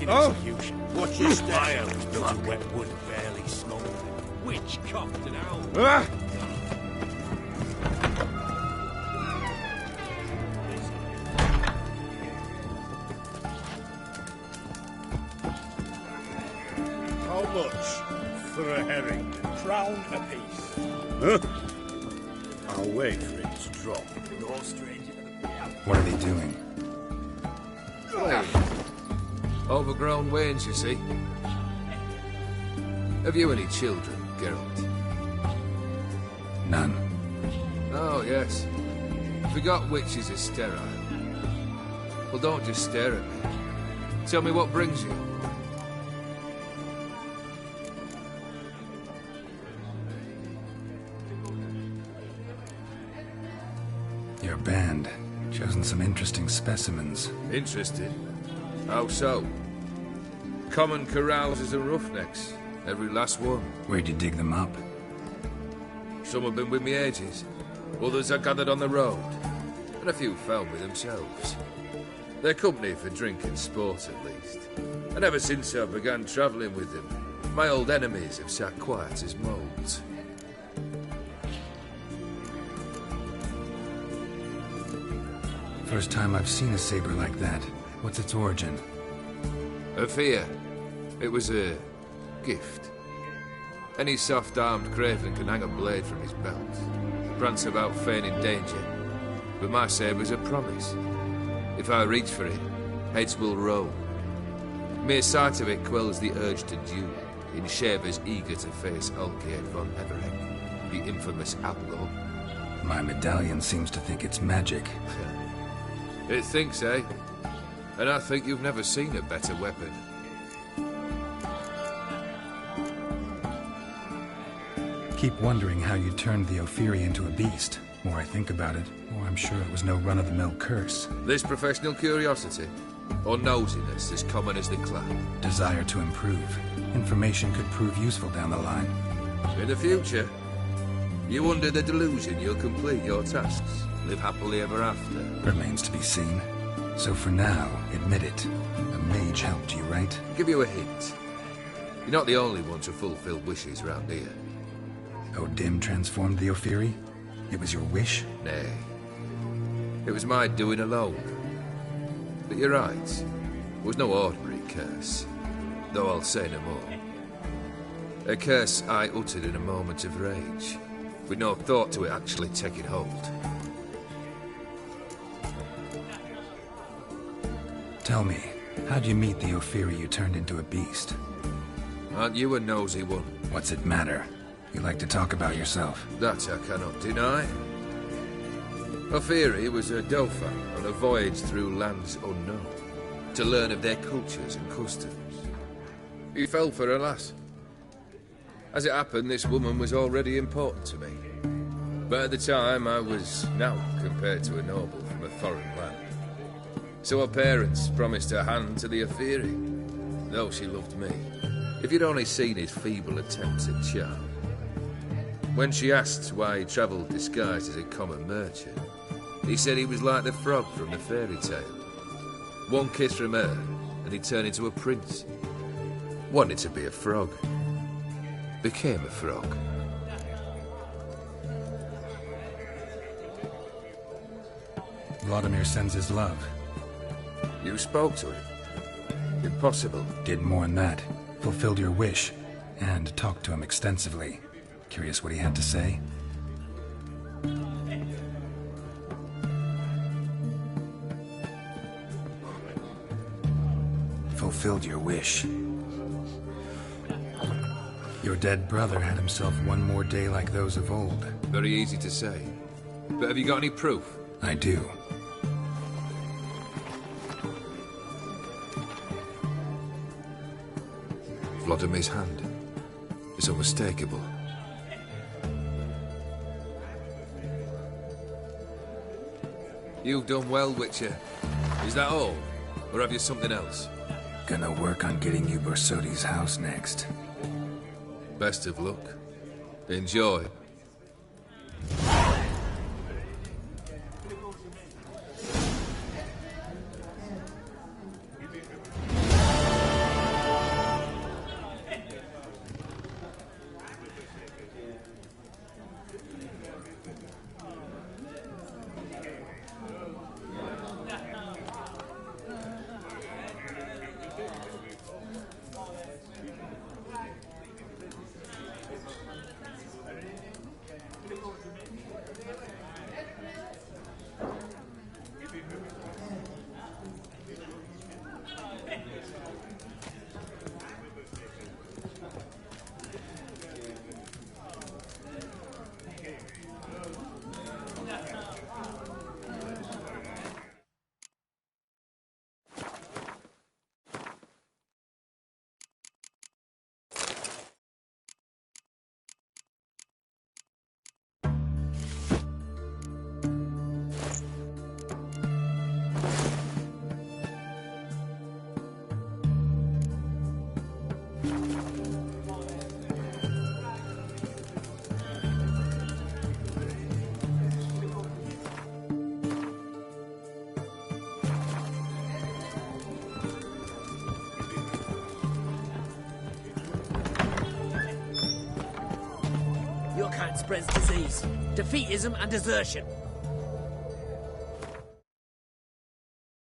S12: making
S15: Oh,
S12: execution.
S15: what's your step?
S12: I always built a wet wood barely smouldering. Witch coughed and owl.
S15: Ah! How much for a herring?
S20: Crown apiece.
S15: Huh? I'll wait for it to drop.
S12: No stranger to the beer.
S6: What are they doing?
S13: Overgrown wains, you see. Have you any children, Geralt?
S6: None.
S13: Oh, yes. Forgot witches are sterile. Well, don't just stare at me. Tell me what brings you.
S6: Your band. Chosen some interesting specimens.
S13: Interested? How so? Common carousers and roughnecks. Every last one.
S6: Where'd you dig them up?
S13: Some have been with me ages. Others I gathered on the road. And a few found me themselves. They're company for drink and sport, at least. And ever since I began travelling with them, my old enemies have sat quiet as moles.
S6: First time I've seen a saber like that. What's its origin?
S13: A fear. It was a gift. Any soft-armed craven can hang a blade from his belt, prance about feigning danger. But my saber's a promise. If I reach for it, heads will roll. Mere sight of it quells the urge to duel in shavers eager to face Olgierd von Everett, the infamous outlaw.
S6: My medallion seems to think it's magic.
S13: It thinks, eh? And I think you've never seen a better weapon.
S6: Keep wondering how you turned the Ophiri into a beast. More I think about it, more I'm sure it was no run-of-the-mill curse.
S13: This professional curiosity, or nosiness as common as the cloud?
S6: Desire to improve. Information could prove useful down the line.
S13: In the future, you under the delusion you'll complete your tasks, live happily ever after.
S6: Remains to be seen. So for now, admit it. A mage helped you, right?
S13: I'll give you a hint. You're not the only one to fulfill wishes round here.
S6: O'Dim transformed the Ophiri? It was your wish?
S13: Nay. It was my doing alone. But you're right. It was no ordinary curse. Though I'll say no more. A curse I uttered in a moment of rage, with no thought to it actually taking hold.
S6: Tell me, how'd you meet the Ophiri you turned into a beast?
S13: Aren't you a nosy one?
S6: What's it matter? You like to talk about yourself.
S13: That I cannot deny. Ophiri was a Dauphin on a voyage through lands unknown, to learn of their cultures and customs. He fell for a lass. As it happened, this woman was already important to me. But at the time, I was naught compared to a noble from a foreign land. So her parents promised her hand to the Ophiri, though she loved me. If you'd only seen his feeble attempts at charm. When she asked why he travelled disguised as a common merchant, he said he was like the frog from the fairy tale. One kiss from her, and he turned into a prince. Wanted to be a frog. Became a frog.
S6: Vladimir sends his love.
S13: You spoke to him? Impossible.
S6: Did more than that. Fulfilled your wish. And talked to him extensively. Curious what he had to say? Fulfilled your wish. Your dead brother had himself one more day like those of old.
S13: Very easy to say. But have you got any proof?
S6: I do.
S13: Vladimir's hand. It's unmistakable. You've done well, Witcher. Is that all? Or have you something else?
S6: Gonna work on getting you Borsodi's house next.
S13: Best of luck. Enjoy.
S21: kind spreads disease. Defeatism and desertion.